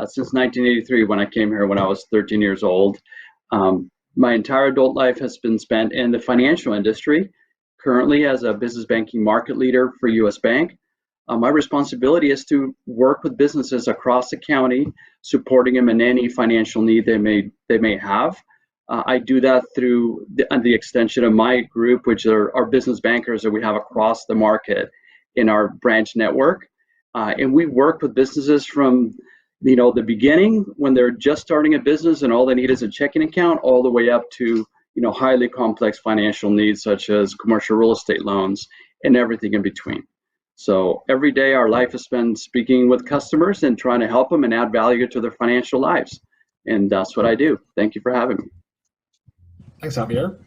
since 1983 when I came here when I was 13 years old. My entire adult life has been spent in the financial industry, currently as a business banking market leader for U.S. Bank. My responsibility is to work with businesses across the county, supporting them in any financial need they may have. I do that through the extension of my group, which are our business bankers that we have across the market in our branch network. And we work with businesses from the beginning when they're just starting a business and all they need is a checking account, all the way up to highly complex financial needs such as commercial real estate loans and everything in between. So every day our life is spent speaking with customers and trying to help them and add value to their financial lives. And that's what I do. Thank you for having me. Thanks, Javier.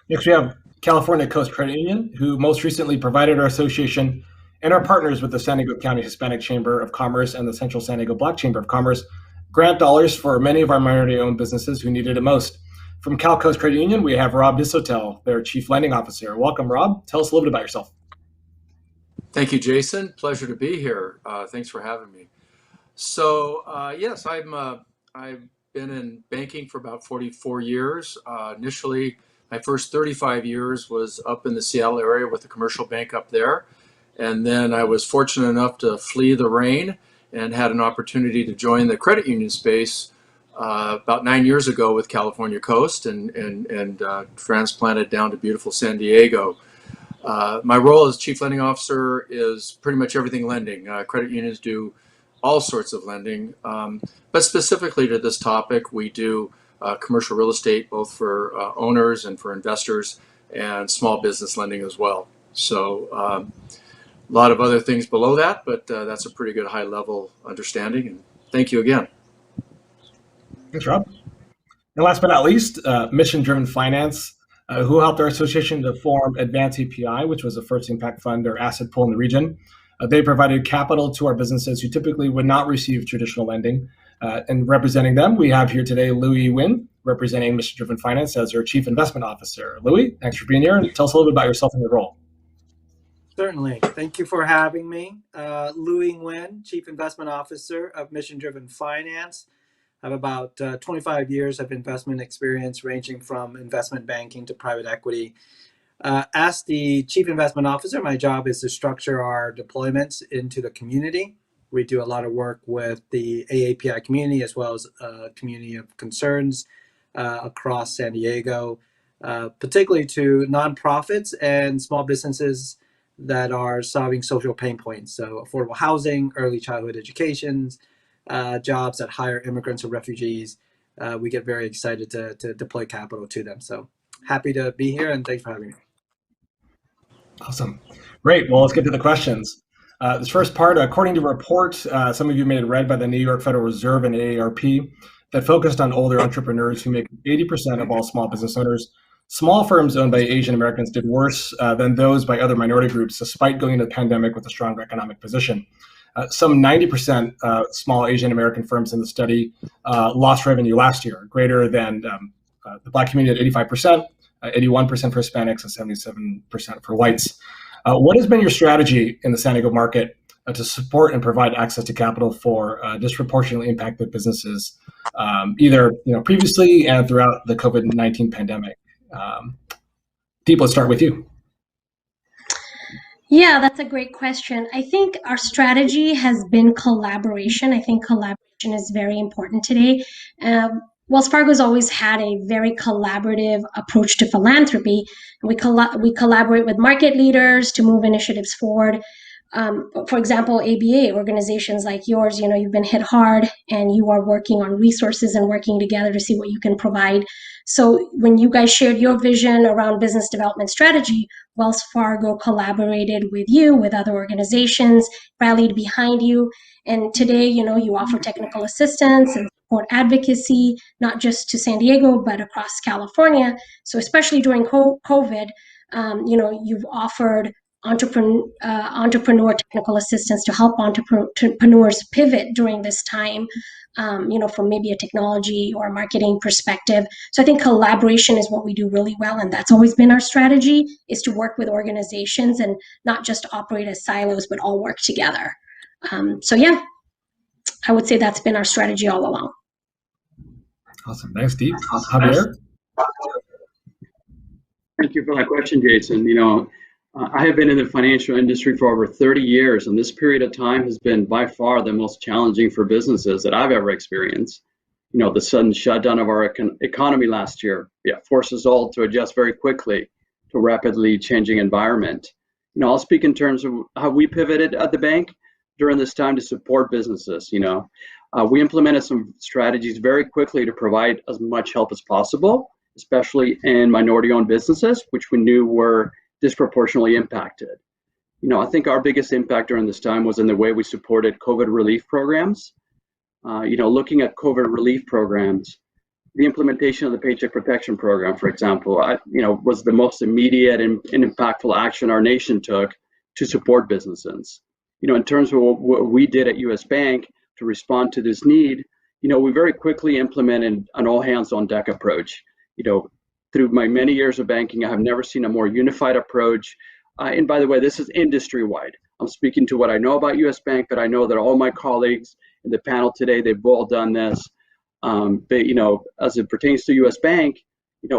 Next, we have California Coast Credit Union, who most recently provided our association and our partners with the San Diego County Hispanic Chamber of Commerce and the Central San Diego Black Chamber of Commerce grant dollars for many of our minority-owned businesses who needed it most. From Cal Coast Credit Union, we have Rob Disotell, their Chief Lending Officer. Welcome, Rob. Tell us a little bit about yourself. Thank you, Jason. Pleasure to be here. Thanks for having me. So, yes, I've been in banking for about 44 years. Initially, my first 35 years was up in the Seattle area with a commercial bank up there. And then I was fortunate enough to flee the rain and had an opportunity to join the credit union space about 9 years ago with California Coast and transplanted down to beautiful San Diego. My role as Chief Lending Officer is pretty much everything lending. Credit unions do all sorts of lending, but specifically to this topic, we do commercial real estate, both for owners and for investors, and small business lending as well. So a lot of other things below that, but that's a pretty good high-level understanding. And thank you again. Thanks, Rob. And last but not least, Mission Driven Finance, who helped our association to form Advance API, which was the first impact fund or asset pool in the region. They provided capital to our businesses who typically would not receive traditional lending. And representing them, we have here today Louis Nguyen, representing Mission Driven Finance as their Chief Investment Officer. Louis, thanks for being here, and tell us a little bit about yourself and your role. Certainly. Thank you for having me. Louis Nguyen, Chief Investment Officer of Mission Driven Finance. I have about 25 years of investment experience ranging from investment banking to private equity. As the Chief Investment Officer, my job is to structure our deployments into the community. We do a lot of work with the AAPI community as well as community of concerns across San Diego, particularly to nonprofits and small businesses that are solving social pain points. So affordable housing, early childhood education, jobs that hire immigrants or refugees. We get very excited to deploy capital to them. So happy to be here, and thanks for having me. Awesome. Great. Well, let's get to the questions. This first part, according to a report, some of you may have read by the New York Federal Reserve and AARP, that focused on older entrepreneurs who make 80% of all small business owners. Small firms owned by Asian Americans did worse than those by other minority groups, despite going into the pandemic with a stronger economic position. Some 90% small Asian American firms in the study lost revenue last year, greater than the Black community at 85%, 81% for Hispanics, and 77% for whites. What has been your strategy in the San Diego market to support and provide access to capital for disproportionately impacted businesses, either previously and throughout the COVID-19 pandemic? Deep, let's start with you. Yeah, that's a great question. I think our strategy has been collaboration. I think collaboration is very important today. Wells Fargo's always had a very collaborative approach to philanthropy. We collaborate with market leaders to move initiatives forward. For example, ABA, organizations like yours, you've been hit hard and you are working on resources and working together to see what you can provide. So when you guys shared your vision around business development strategy, Wells Fargo collaborated with you, with other organizations, rallied behind you. And today, you offer technical assistance and support advocacy, not just to San Diego, but across California. So especially during COVID, you've offered entrepreneur technical assistance to help entrepreneurs pivot during this time, from maybe a technology or a marketing perspective. So I think collaboration is what we do really well, and that's always been our strategy, is to work with organizations and not just operate as silos, but all work together. So yeah, I would say that's been our strategy all along. Awesome. Thanks, Deep. Javier? Thank you for that question, Jason. I have been in the financial industry for over 30 years, and this period of time has been by far the most challenging for businesses that I've ever experienced. The sudden shutdown of our economy last year, forced us all to adjust very quickly to a rapidly changing environment. I'll speak in terms of how we pivoted at the bank during this time to support businesses. We implemented some strategies very quickly to provide as much help as possible, especially in minority-owned businesses, which we knew were disproportionately impacted. I think our biggest impact during this time was in the way we supported COVID relief programs. Looking at COVID relief programs, the implementation of the Paycheck Protection Program, for example, was the most immediate and impactful action our nation took to support businesses. In terms of what we did at US Bank to respond to this need, we very quickly implemented an all-hands-on-deck approach. Through my many years of banking, I have never seen a more unified approach. And by the way, this is industry-wide. I'm speaking to what I know about US Bank, but I know that all my colleagues in the panel today, they've all done this. But, as it pertains to US Bank,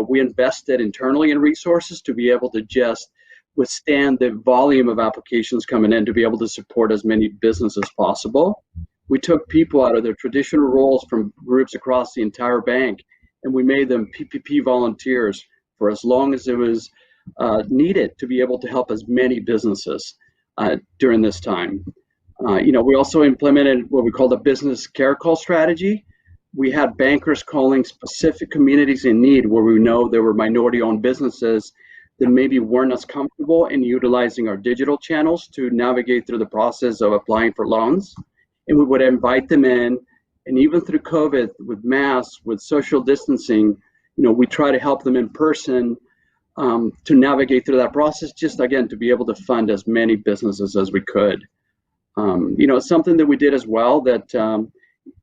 we invested internally in resources to be able to just withstand the volume of applications coming in to be able to support as many businesses as possible. We took people out of their traditional roles from groups across the entire bank, and we made them PPP volunteers for as long as it was needed to be able to help as many businesses during this time. We also implemented what we call the business care call strategy. We had bankers calling specific communities in need where we know there were minority-owned businesses that maybe weren't as comfortable in utilizing our digital channels to navigate through the process of applying for loans. And we would invite them in. And even through COVID, with masks, with social distancing, we try to help them in person to navigate through that process, just again, to be able to fund as many businesses as we could. Something that we did as well that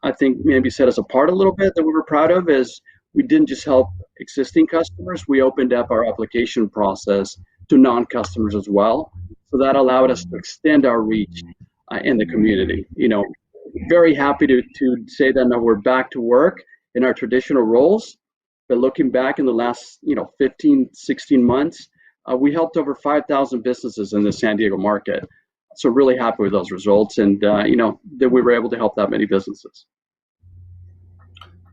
I think maybe set us apart a little bit that we were proud of is we didn't just help existing customers, we opened up our application process to non-customers as well. So that allowed us to extend our reach in the community. Very happy to say that now we're back to work in our traditional roles. But looking back in the last 15, 16 months, we helped over 5,000 businesses in the San Diego market. So really happy with those results, and that we were able to help that many businesses.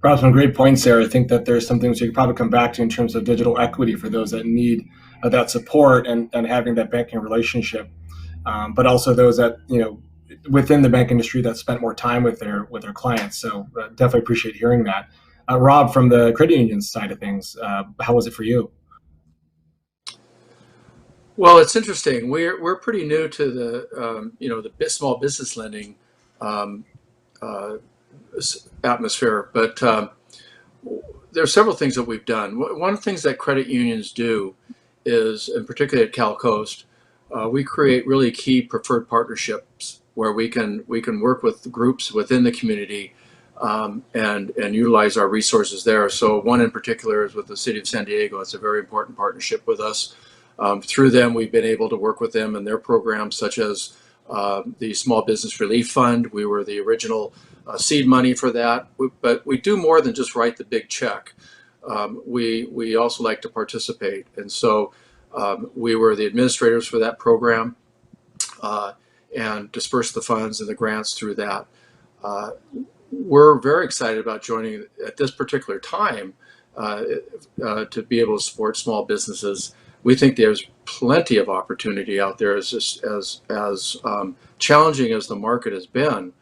Brought some great points there. I think that there's some things you could probably come back to in terms of digital equity for those that need that support and having that banking relationship, but also those that within the bank industry that spent more time with their clients. So definitely appreciate hearing that. Rob, from the credit union side of things, how was it for you? Well, it's interesting. We're pretty new to the small business lending atmosphere, but there are several things that we've done. One of the things that credit unions do is, and particularly at Cal Coast, we create really key preferred partnerships where we can work with groups within the community and utilize our resources there. So one in particular is with the City of San Diego. It's a very important partnership with us. Through them, we've been able to work with them in their programs, such as the Small Business Relief Fund. We were the original seed money for that, but we do more than just write the big check. We also like to participate, and so we were the administrators for that program and dispersed the funds and the grants through that. We're very excited about joining at this particular time to be able to support small businesses. We think there's plenty of opportunity out there. As challenging as the market has been,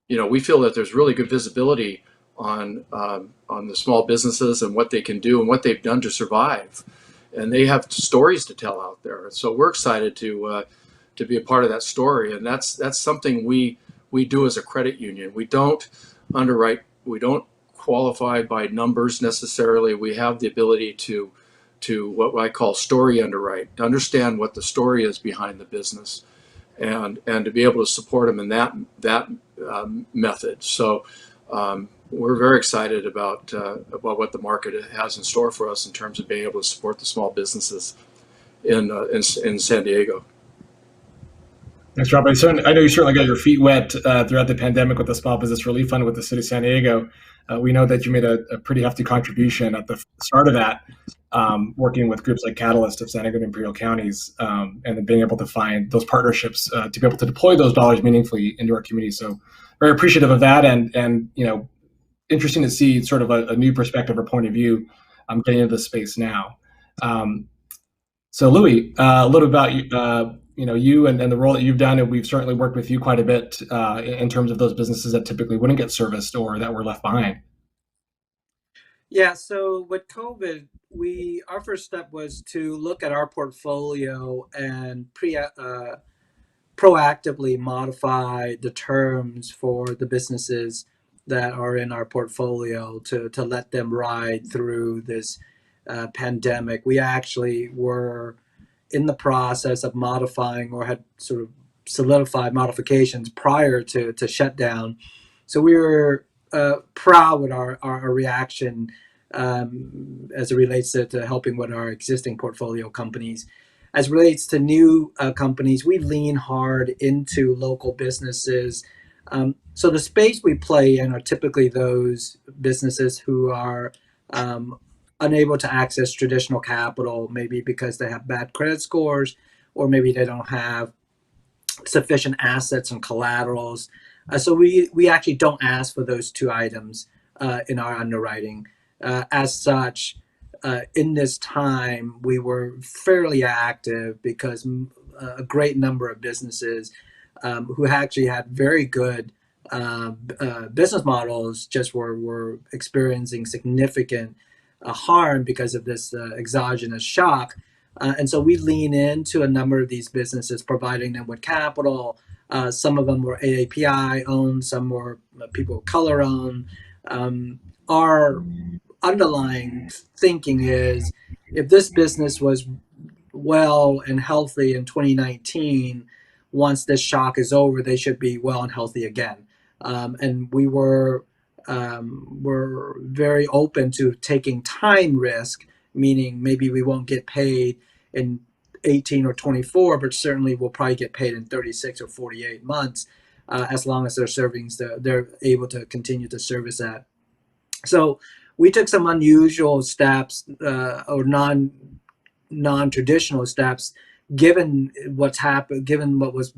we feel that there's really good visibility on the small businesses and what they can do and what they've done to survive, and they have stories to tell out there. So we're excited to be a part of that story, and that's something we do as a credit union. We don't underwrite. We don't qualify by numbers necessarily. We have the ability to to what I call story underwrite, to understand what the story is behind the business, and to be able to support them in that method. So we're very excited about what the market has in store for us in terms of being able to support the small businesses in San Diego. Thanks, Rob. I know you certainly got your feet wet throughout the pandemic with the Small Business Relief Fund with the City of San Diego. We know that you made a pretty hefty contribution at the start of that, working with groups like Catalyst of San Diego and Imperial Counties, and then being able to find those partnerships to be able to deploy those dollars meaningfully into our community. So very appreciative of that, and interesting to see sort of a new perspective or point of view getting into this space now. So Louis, a little about you and the role that you've done, and we've certainly worked with you quite a bit in terms of those businesses that typically wouldn't get serviced or that were left behind. Yeah, so with COVID, our first step was to look at our portfolio and proactively modify the terms for the businesses that are in our portfolio to let them ride through this pandemic. We actually were in the process of modifying or had sort of solidified modifications prior to shutdown. So we were proud with our reaction as it relates to helping with our existing portfolio companies. As it relates to new companies, we lean hard into local businesses. So the space we play in are typically those businesses who are unable to access traditional capital, maybe because they have bad credit scores, or maybe they don't have sufficient assets and collaterals. So we actually don't ask for those two items in our underwriting. As such, in this time, we were fairly active because a great number of businesses who actually had very good business models just were experiencing significant harm because of this exogenous shock. And so we lean into a number of these businesses, providing them with capital. Some of them were AAPI owned, some were people of color owned. Our underlying thinking is, if this business was well and healthy in 2019, once this shock is over, they should be well and healthy again. And we were very open to taking time risk, meaning maybe we won't get paid in 18 or 24, but certainly we'll probably get paid in 36 or 48 months, as long as they're able to continue to service that. So we took some unusual steps or non-traditional steps, given what's happened, given what was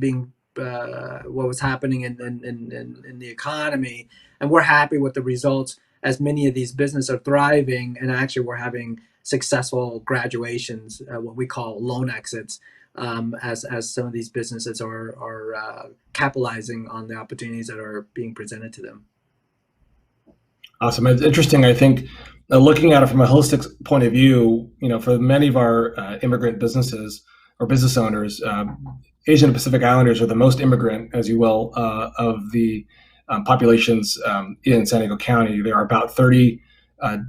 happening in the economy, and we're happy with the results, as many of these businesses are thriving, and actually we're having successful graduations, what we call loan exits, as some of these businesses are capitalizing on the opportunities that are being presented to them. Awesome. It's interesting. I think looking at it from a holistic point of view, for many of our immigrant businesses or business owners, Asian and Pacific Islanders are the most immigrant, as you will, of the populations in San Diego County. There are about 30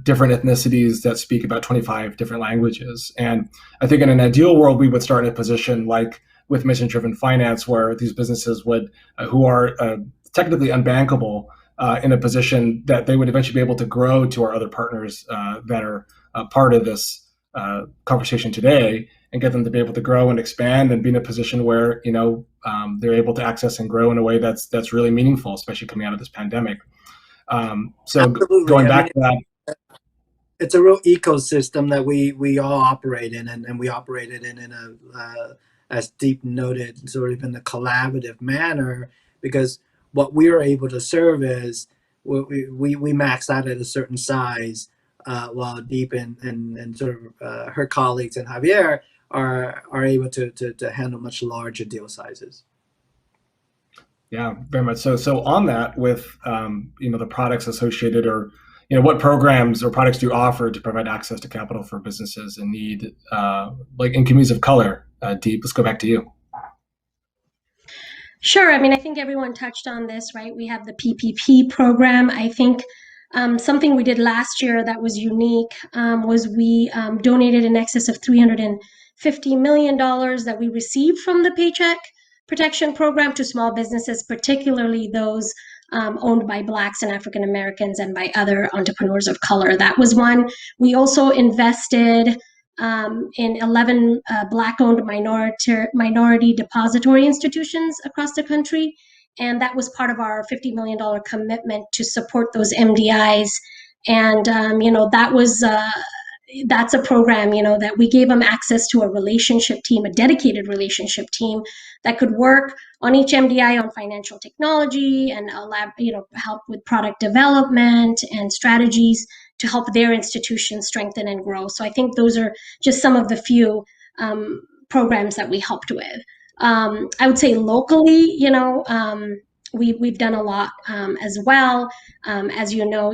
different ethnicities that speak about 25 different languages. And I think in an ideal world, we would start in a position like with mission-driven finance, where these businesses would, who are technically unbankable, in a position that they would eventually be able to grow to our other partners that are part of this conversation today, and get them to be able to grow and expand and be in a position where they're able to access and grow in a way that's really meaningful, especially coming out of this pandemic. So Absolutely. Going back to that, it's a real ecosystem that we all operate in, and we operate it in a as Deep noted, sort of in a collaborative manner, because what we are able to serve is we max out at a certain size, while Deep and sort of her colleagues and Javier are able to handle much larger deal sizes. Yeah, very much so. So on that, with the products associated, or what programs or products do you offer to provide access to capital for businesses in need, like in communities of color? Deep, let's go back to you. Sure. I mean, I think everyone touched on this, right? We have the PPP program. I think Something we did last year that was unique was we donated in excess of $350 million that we received from the Paycheck Protection Program to small businesses, particularly those owned by Blacks and African Americans and by other entrepreneurs of color. That was one. We also invested in 11 Black-owned minority depository institutions across the country. And that was part of our $50 million commitment to support those MDIs. And, that's a program, that we gave them access to a relationship team, a dedicated relationship team that could work on each MDI on financial technology and help with product development and strategies to help their institutions strengthen and grow. So I think those are just some of the few programs that we helped with. I would say locally, we've done a lot as well. As you know,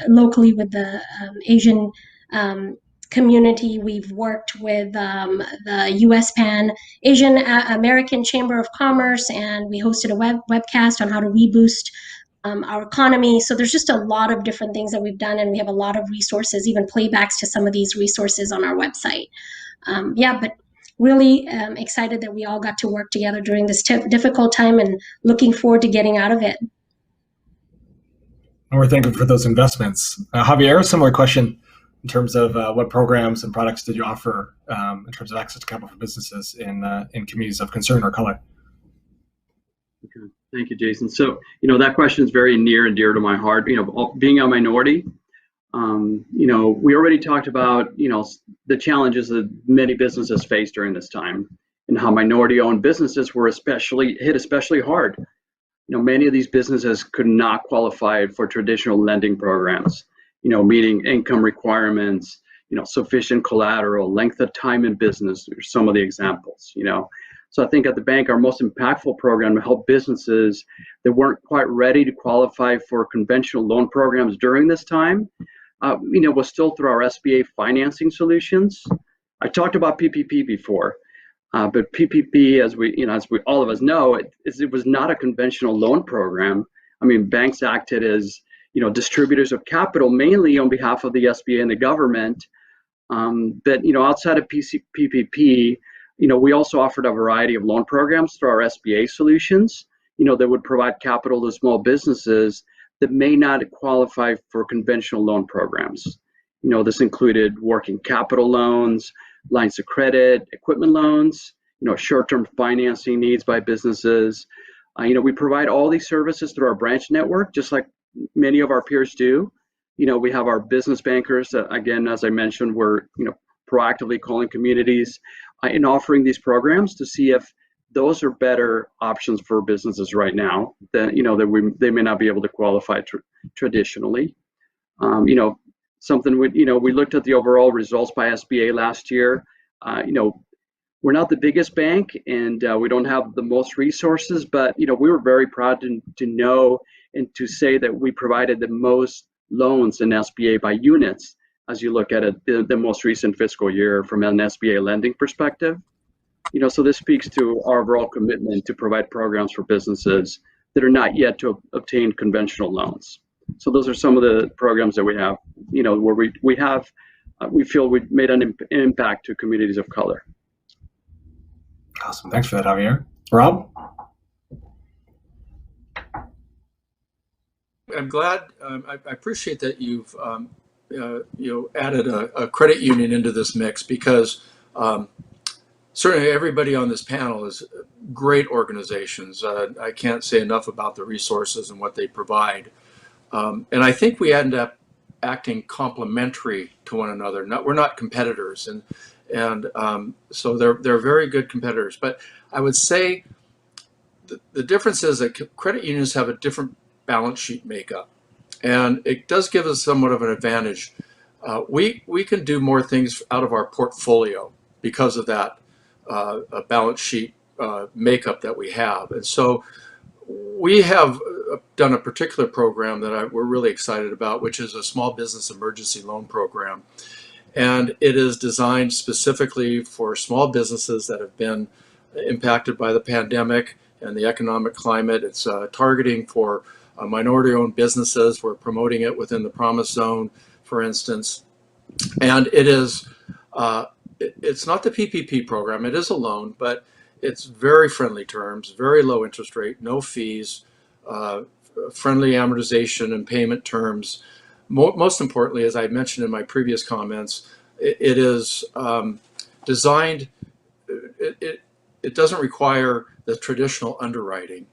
locally with the Asian community, we've worked with the US PAN Asian American Chamber of Commerce, and we hosted a webcast on how to reboost our economy. So there's just a lot of different things that we've done, and we have a lot of resources, even playbacks to some of these resources on our website. But really excited that we all got to work together during this difficult time and looking forward to getting out of it. And we're thankful for those investments. Javier, similar question in terms of what programs and products did you offer in terms of access to capital for businesses in communities of concern or color? Okay. Thank you, Jason. So, that question is very near and dear to my heart. Being a minority, we already talked about, the challenges that many businesses face during this time and how minority-owned businesses were hit especially hard. Many of these businesses could not qualify for traditional lending programs, meeting income requirements, sufficient collateral, length of time in business are some of the examples, So I think at the bank, our most impactful program to help businesses that weren't quite ready to qualify for conventional loan programs during this time, was still through our SBA financing solutions. I talked about PPP before, but PPP, as we all of us know, it was not a conventional loan program. I mean, banks acted as distributors of capital mainly on behalf of the SBA and the government. But outside of PPP, we also offered a variety of loan programs through our SBA solutions, that would provide capital to small businesses that may not qualify for conventional loan programs. This included working capital loans, lines of credit, equipment loans, short-term financing needs by businesses. We provide all these services through our branch network, just like many of our peers do. We have our business bankers that, again, as I mentioned, we're proactively calling communities and offering these programs to see if those are better options for businesses right now that they may not be able to qualify traditionally. Something we looked at the overall results by SBA last year. We're not the biggest bank and we don't have the most resources, but we were very proud to know and to say that we provided the most loans in SBA by units as you look at it, the most recent fiscal year from an SBA lending perspective. So this speaks to our overall commitment to provide programs for businesses that are not yet to obtain conventional loans. So those are some of the programs that we have, where we feel we've made an impact to communities of color. Awesome. Thanks for that, Javier. Rob? I'm glad. I appreciate that you've added a credit union into this mix because certainly everybody on this panel is great organizations. I can't say enough about the resources and what they provide. And I think we end up acting complementary to one another. We're not competitors, and so they're very good competitors. But I would say the difference is that credit unions have a different balance sheet makeup, and it does give us somewhat of an advantage. We can do more things out of our portfolio because of that balance sheet makeup that we have, and so we have done a particular program that we're really excited about, which is a small business emergency loan program. And it is designed specifically for small businesses that have been impacted by the pandemic and the economic climate. It's targeting for minority-owned businesses. We're promoting it within the Promise Zone, for instance. And it is, it's not the PPP program. It is a loan, but it's very friendly terms, very low interest rate, no fees, friendly amortization and payment terms. Most importantly, as I mentioned in my previous comments, it is designed, it doesn't require the traditional underwriting.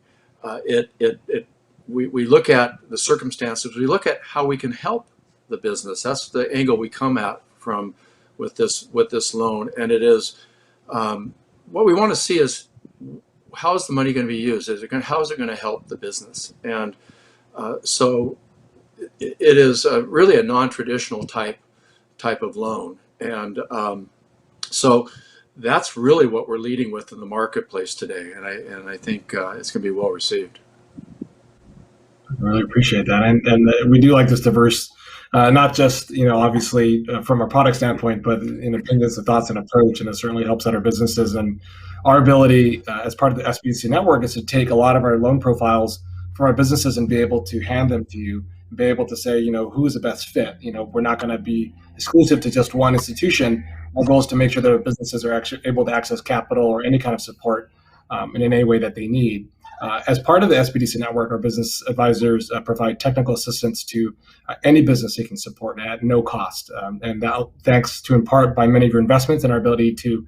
We look at the circumstances, we look at how we can help the business. That's the angle we come at from with this loan. And it is, what we want to see is, how is the money going to be used? How is it going to help the business? And so it is really a non-traditional type of loan. And so that's really what we're leading with in the marketplace today. And I think it's going to be well received. I really appreciate that. And we do like this diverse, not just, obviously from a product standpoint, but in opinions and thoughts and approach. And it certainly helps out our businesses. And our ability as part of the SBDC network is to take a lot of our loan profiles from our businesses and be able to hand them to you, and be able to say, who is the best fit. We're not going to be exclusive to just one institution. Our goal is to make sure that our businesses are actually able to access capital or any kind of support in any way that they need. As part of the SBDC network, our business advisors provide technical assistance to any business seeking support at no cost. And that thanks to, in part, by many of your investments and our ability to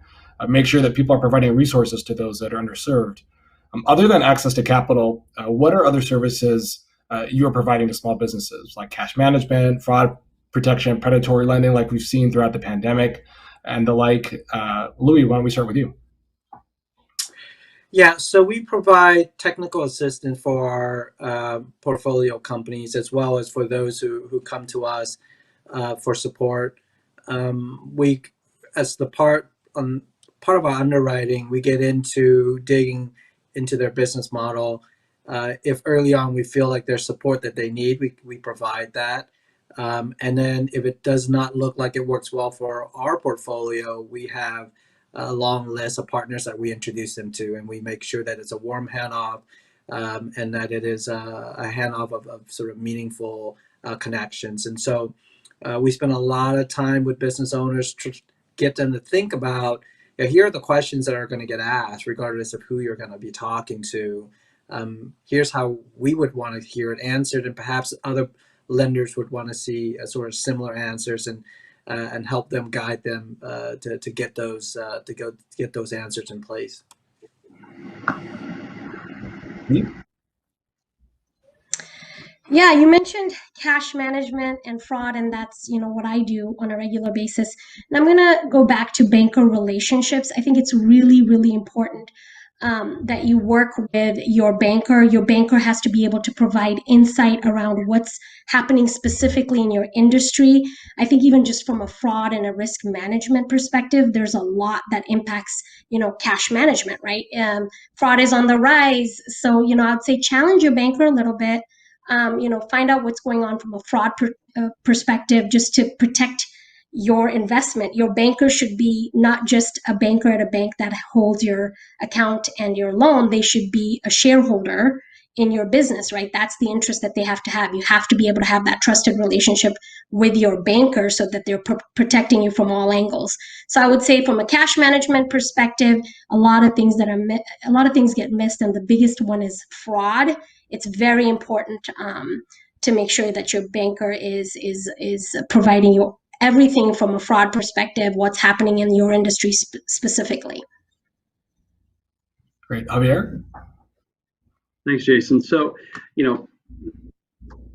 make sure that people are providing resources to those that are underserved. Other than access to capital, what are other services you are providing to small businesses, like cash management, fraud protection, predatory lending, like we've seen throughout the pandemic, and the like? Louis, why don't we start with you? Yeah, so we provide technical assistance for our portfolio companies, as well as for those who come to us for support. We, as the part of our underwriting, we get into digging into their business model. If early on we feel like there's support that they need, we provide that. And then if it does not look like it works well for our portfolio, we have a long list of partners that we introduce them to, and we make sure that it's a warm handoff and that it is a handoff of sort of meaningful connections. And so we spend a lot of time with business owners to get them to think about, here are the questions that are going to get asked, regardless of who you're going to be talking to. Here's how we would want to hear it answered, and perhaps other lenders would want to see sort of similar answers, and help them, guide them to get those answers in place. Yeah, you mentioned cash management and fraud, and that's what I do on a regular basis. And I'm gonna go back to banker relationships. I think it's really, really important that you work with your banker. Your banker has to be able to provide insight around what's happening specifically in your industry. I think even just from a fraud and a risk management perspective, there's a lot that impacts, cash management, right? Fraud is on the rise. So, I'd say challenge your banker a little bit, find out what's going on from a fraud perspective, just to protect your investment. Your banker should be not just a banker at a bank that holds your account and your loan. They should be a shareholder in your business, right? That's the interest that they have to have. You have to be able to have that trusted relationship with your banker so that they're protecting you from all angles. So I would say from a cash management perspective, a lot of things get missed, and the biggest one is fraud. It's very important to make sure that your banker is providing you everything from a fraud perspective, what's happening in your industry specifically. Great. Javier? Thanks, Jason. So,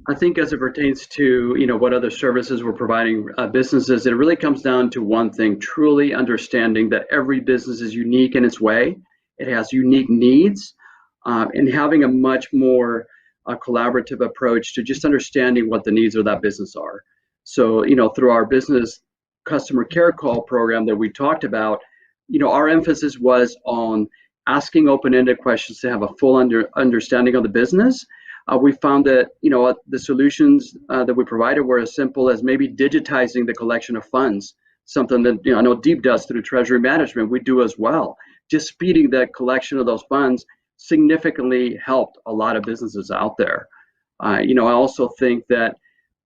I think as it pertains to, what other services we're providing businesses, it really comes down to one thing: truly understanding that every business is unique in its way. It has unique needs, and having a much more collaborative approach to just understanding what the needs of that business are. So, through our business customer care call program that we talked about, our emphasis was on asking open-ended questions to have a full understanding of the business. We found that, the solutions that we provided were as simple as maybe digitizing the collection of funds, something that, I know Deep does through treasury management, we do as well. Just speeding the collection of those funds significantly helped a lot of businesses out there. I also think that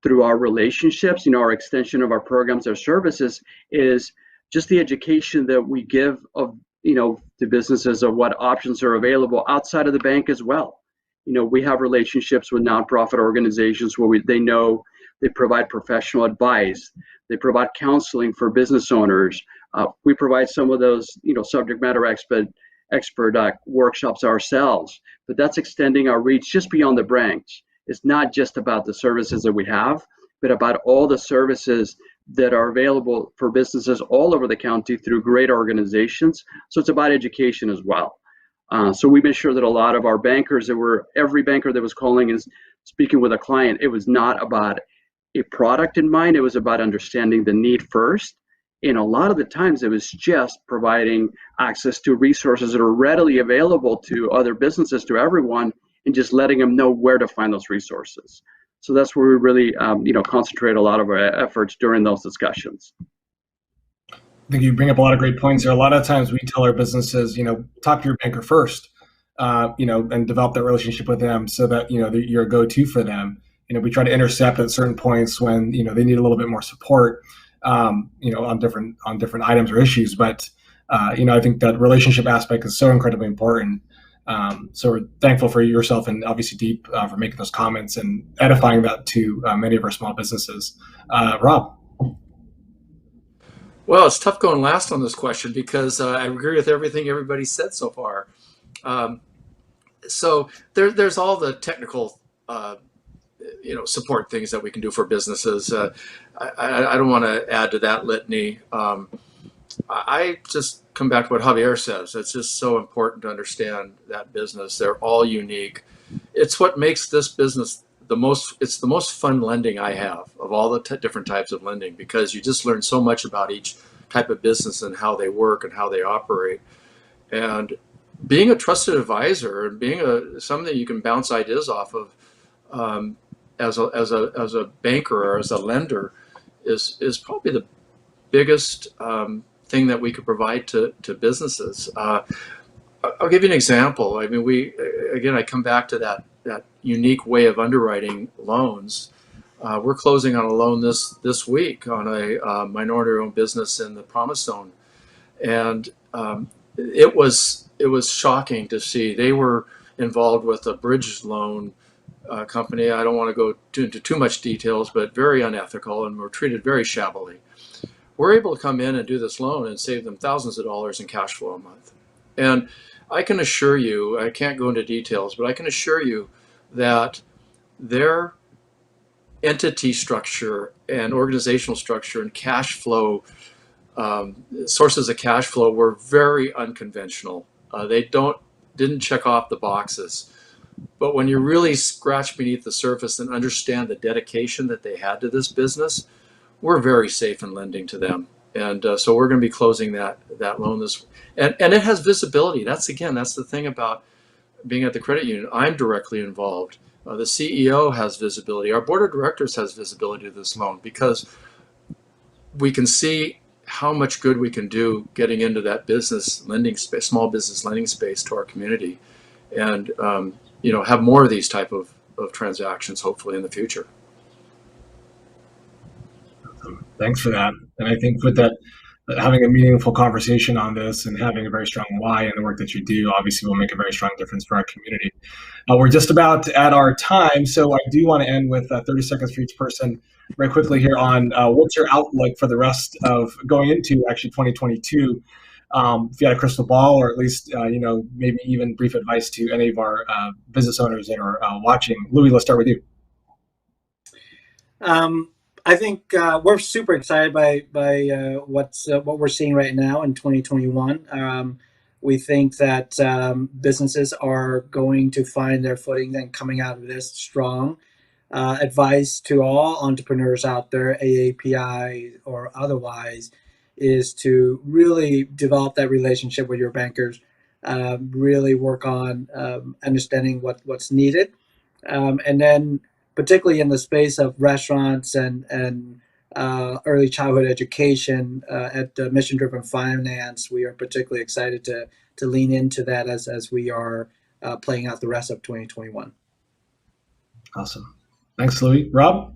through our relationships, our extension of our programs, our services is just the education that we give of, to businesses of what options are available outside of the bank as well. We have relationships with nonprofit organizations where they provide professional advice. They provide counseling for business owners. We provide some of those, subject matter expert workshops ourselves, but that's extending our reach just beyond the branch. It's not just about the services that we have, but about all the services that are available for businesses all over the county through great organizations. So it's about education as well. So we made sure that a lot of our bankers every banker that was calling and speaking with a client, it was not about a product in mind, it was about understanding the need first. And a lot of the times it was just providing access to resources that are readily available to other businesses, to everyone, and just letting them know where to find those resources. So that's where we really, concentrate a lot of our efforts during those discussions. I think you bring up a lot of great points here. A lot of times we tell our businesses, talk to your banker first, and develop that relationship with them so that, you're a go-to for them. We try to intercept at certain points when, they need a little bit more support, on different items or issues. But, I think that relationship aspect is so incredibly important. So we're thankful for yourself and obviously Deep for making those comments and edifying that to many of our small businesses. Rob. Well, it's tough going last on this question because I agree with everything everybody said so far. So there's all the technical, support things that we can do for businesses. I don't want to add to that litany. I just come back to what Javier says. It's just so important to understand that business. They're all unique. It's what makes this business it's the most fun lending I have of all the different types of lending, because you just learn so much about each type of business and how they work and how they operate. And being a trusted advisor and being something that you can bounce ideas off of as a banker or as a lender is probably the biggest thing that we could provide to businesses. I'll give you an example. I mean, I come back to that unique way of underwriting loans. We're closing on a loan this week on a minority-owned business in the Promise Zone, and it was shocking to see. They were involved with a bridge loan company. I don't want to go into too much details, but very unethical, and were treated very shabbily. We're able to come in and do this loan and save them thousands of dollars in cash flow a month. And I can assure you, I can't go into details, but I can assure you that their entity structure and organizational structure and cash flow, sources of cash flow were very unconventional. They didn't check off the boxes. But when you really scratch beneath the surface and understand the dedication that they had to this business, we're very safe in lending to them. And so we're going to be closing that loan and it has visibility. That's the thing about being at the credit union. I'm directly involved. The CEO has visibility. Our board of directors has visibility to this loan because we can see how much good we can do getting into that business lending space, small business lending space to our community, and have more of these type of transactions hopefully in the future. Thanks for that. And I think with that, having a meaningful conversation on this and having a very strong why in the work that you do obviously will make a very strong difference for our community. We're just about at our time, so I do want to end with 30 seconds for each person very quickly here on what's your outlook for the rest of going into actually 2022. If you had a crystal ball, or at least maybe even brief advice to any of our business owners that are watching. Louis, let's start with you. I think we're super excited by what we're seeing right now in 2021. We think that businesses are going to find their footing and coming out of this strong. Advice to all entrepreneurs out there, AAPI or otherwise, is to really develop that relationship with your bankers, really work on understanding what's needed, and then particularly in the space of restaurants and early childhood education at Mission Driven Finance, we are particularly excited to lean into that as we are playing out the rest of 2021. Awesome. Thanks, Louis. Rob?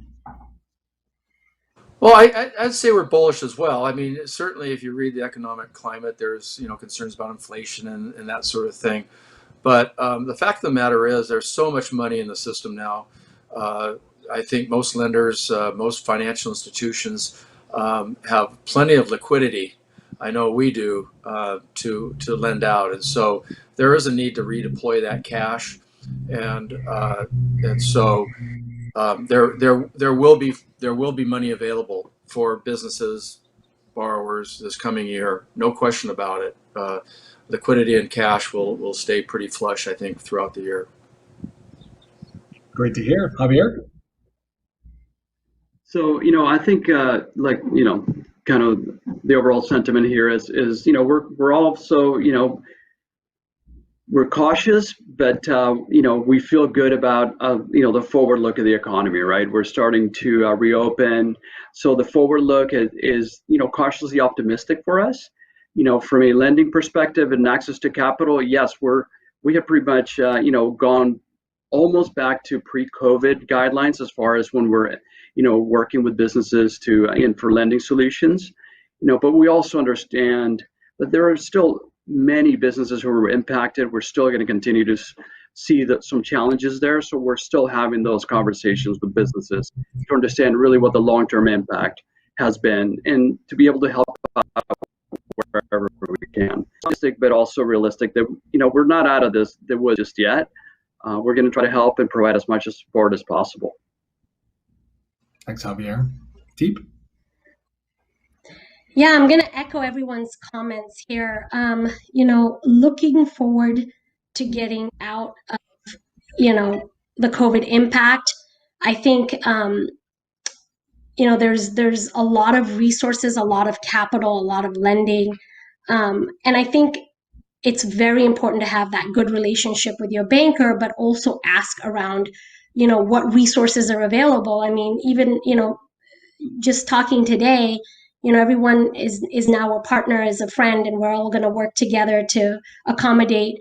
Well, I'd say we're bullish as well. I mean, certainly if you read the economic climate, there's concerns about inflation and that sort of thing. But the fact of the matter is there's so much money in the system now. I think most lenders, most financial institutions have plenty of liquidity. I know we do to lend out, and so there is a need to redeploy that cash, and so there will be money available for businesses, borrowers this coming year. No question about it. Liquidity and cash will stay pretty flush, I think, throughout the year. Great to hear. Javier? So, I think, kind of the overall sentiment here is we're also, we're cautious, but, we feel good about, the forward look of the economy, right? We're starting to reopen. So the forward look is cautiously optimistic for us. From a lending perspective and access to capital, yes, we have pretty much, gone almost back to pre-COVID guidelines as far as when we're, working with businesses for lending solutions, but we also understand that there are still many businesses who are impacted. We're still going to continue to see some challenges there. So we're still having those conversations with businesses to understand really what the long-term impact has been and to be able to help out wherever we can. But also realistic that, we're not out of the woods just yet. We're going to try to help and provide as much support as possible. Thanks, Javier. Deep? Yeah, I'm going to echo everyone's comments here. Looking forward to getting out of, the COVID impact. I think, there's a lot of resources, a lot of capital, a lot of lending. And I think it's very important to have that good relationship with your banker, but also ask around, what resources are available. I mean, even, just talking today, everyone is now a partner, is a friend, and we're all going to work together to accommodate,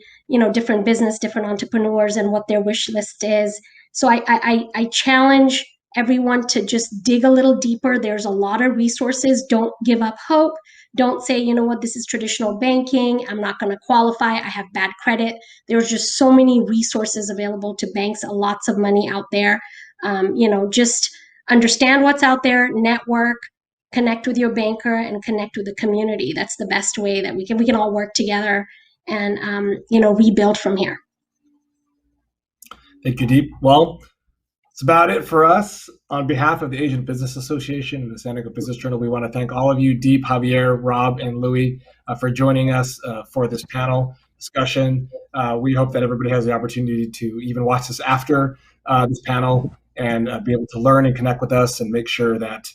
different business, different entrepreneurs and what their wish list is. So I challenge everyone to just dig a little deeper. There's a lot of resources. Don't give up hope. Don't say, this is traditional banking. I'm not going to qualify. I have bad credit. There's just so many resources available to banks, lots of money out there. Just understand what's out there, network, connect with your banker, and connect with the community. That's the best way that we can all work together and, rebuild from here. Thank you, Deep. Well, that's about it for us. On behalf of the Asian Business Association and the San Diego Business Journal, we want to thank all of you, Deep, Javier, Rob, and Louis, for joining us for this panel discussion. We hope that everybody has the opportunity to even watch this after this panel and be able to learn and connect with us and make sure that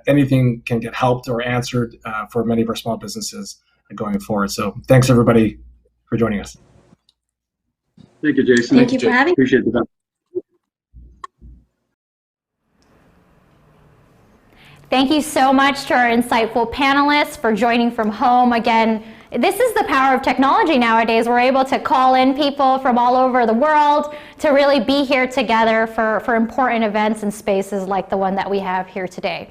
anything can get helped or answered for many of our small businesses going forward. So thanks, everybody, for joining us. Thank you, Jason. Thank you for having me. Appreciate the time. Thank you so much to our insightful panelists for joining from home. Again, this is the power of technology nowadays. We're able to call in people from all over the world to really be here together for important events and spaces like the one that we have here today.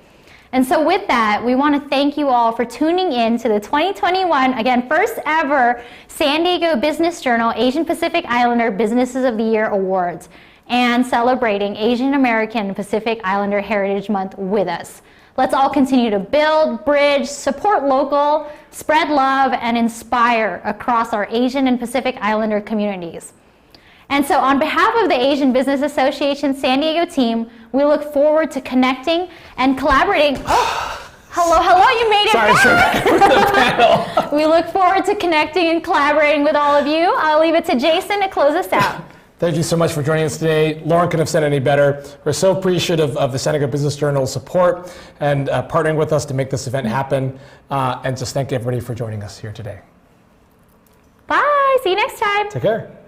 And so with that, we want to thank you all for tuning in to the 2021, again, first ever San Diego Business Journal Asian Pacific Islander Businesses of the Year Awards and celebrating Asian American and Pacific Islander Heritage Month with us. Let's all continue to build, bridge, support local, spread love, and inspire across our Asian and Pacific Islander communities. And so on behalf of the Asian Business Association San Diego team, we look forward to connecting and collaborating. Oh, hello, you made it back. We look forward to connecting and collaborating with all of you. I'll leave it to Jason to close us out. Thank you so much for joining us today. Lauren couldn't have said any better. We're so appreciative of the San Diego Business Journal's support and partnering with us to make this event happen. And just thank everybody for joining us here today. Bye. See you next time. Take care.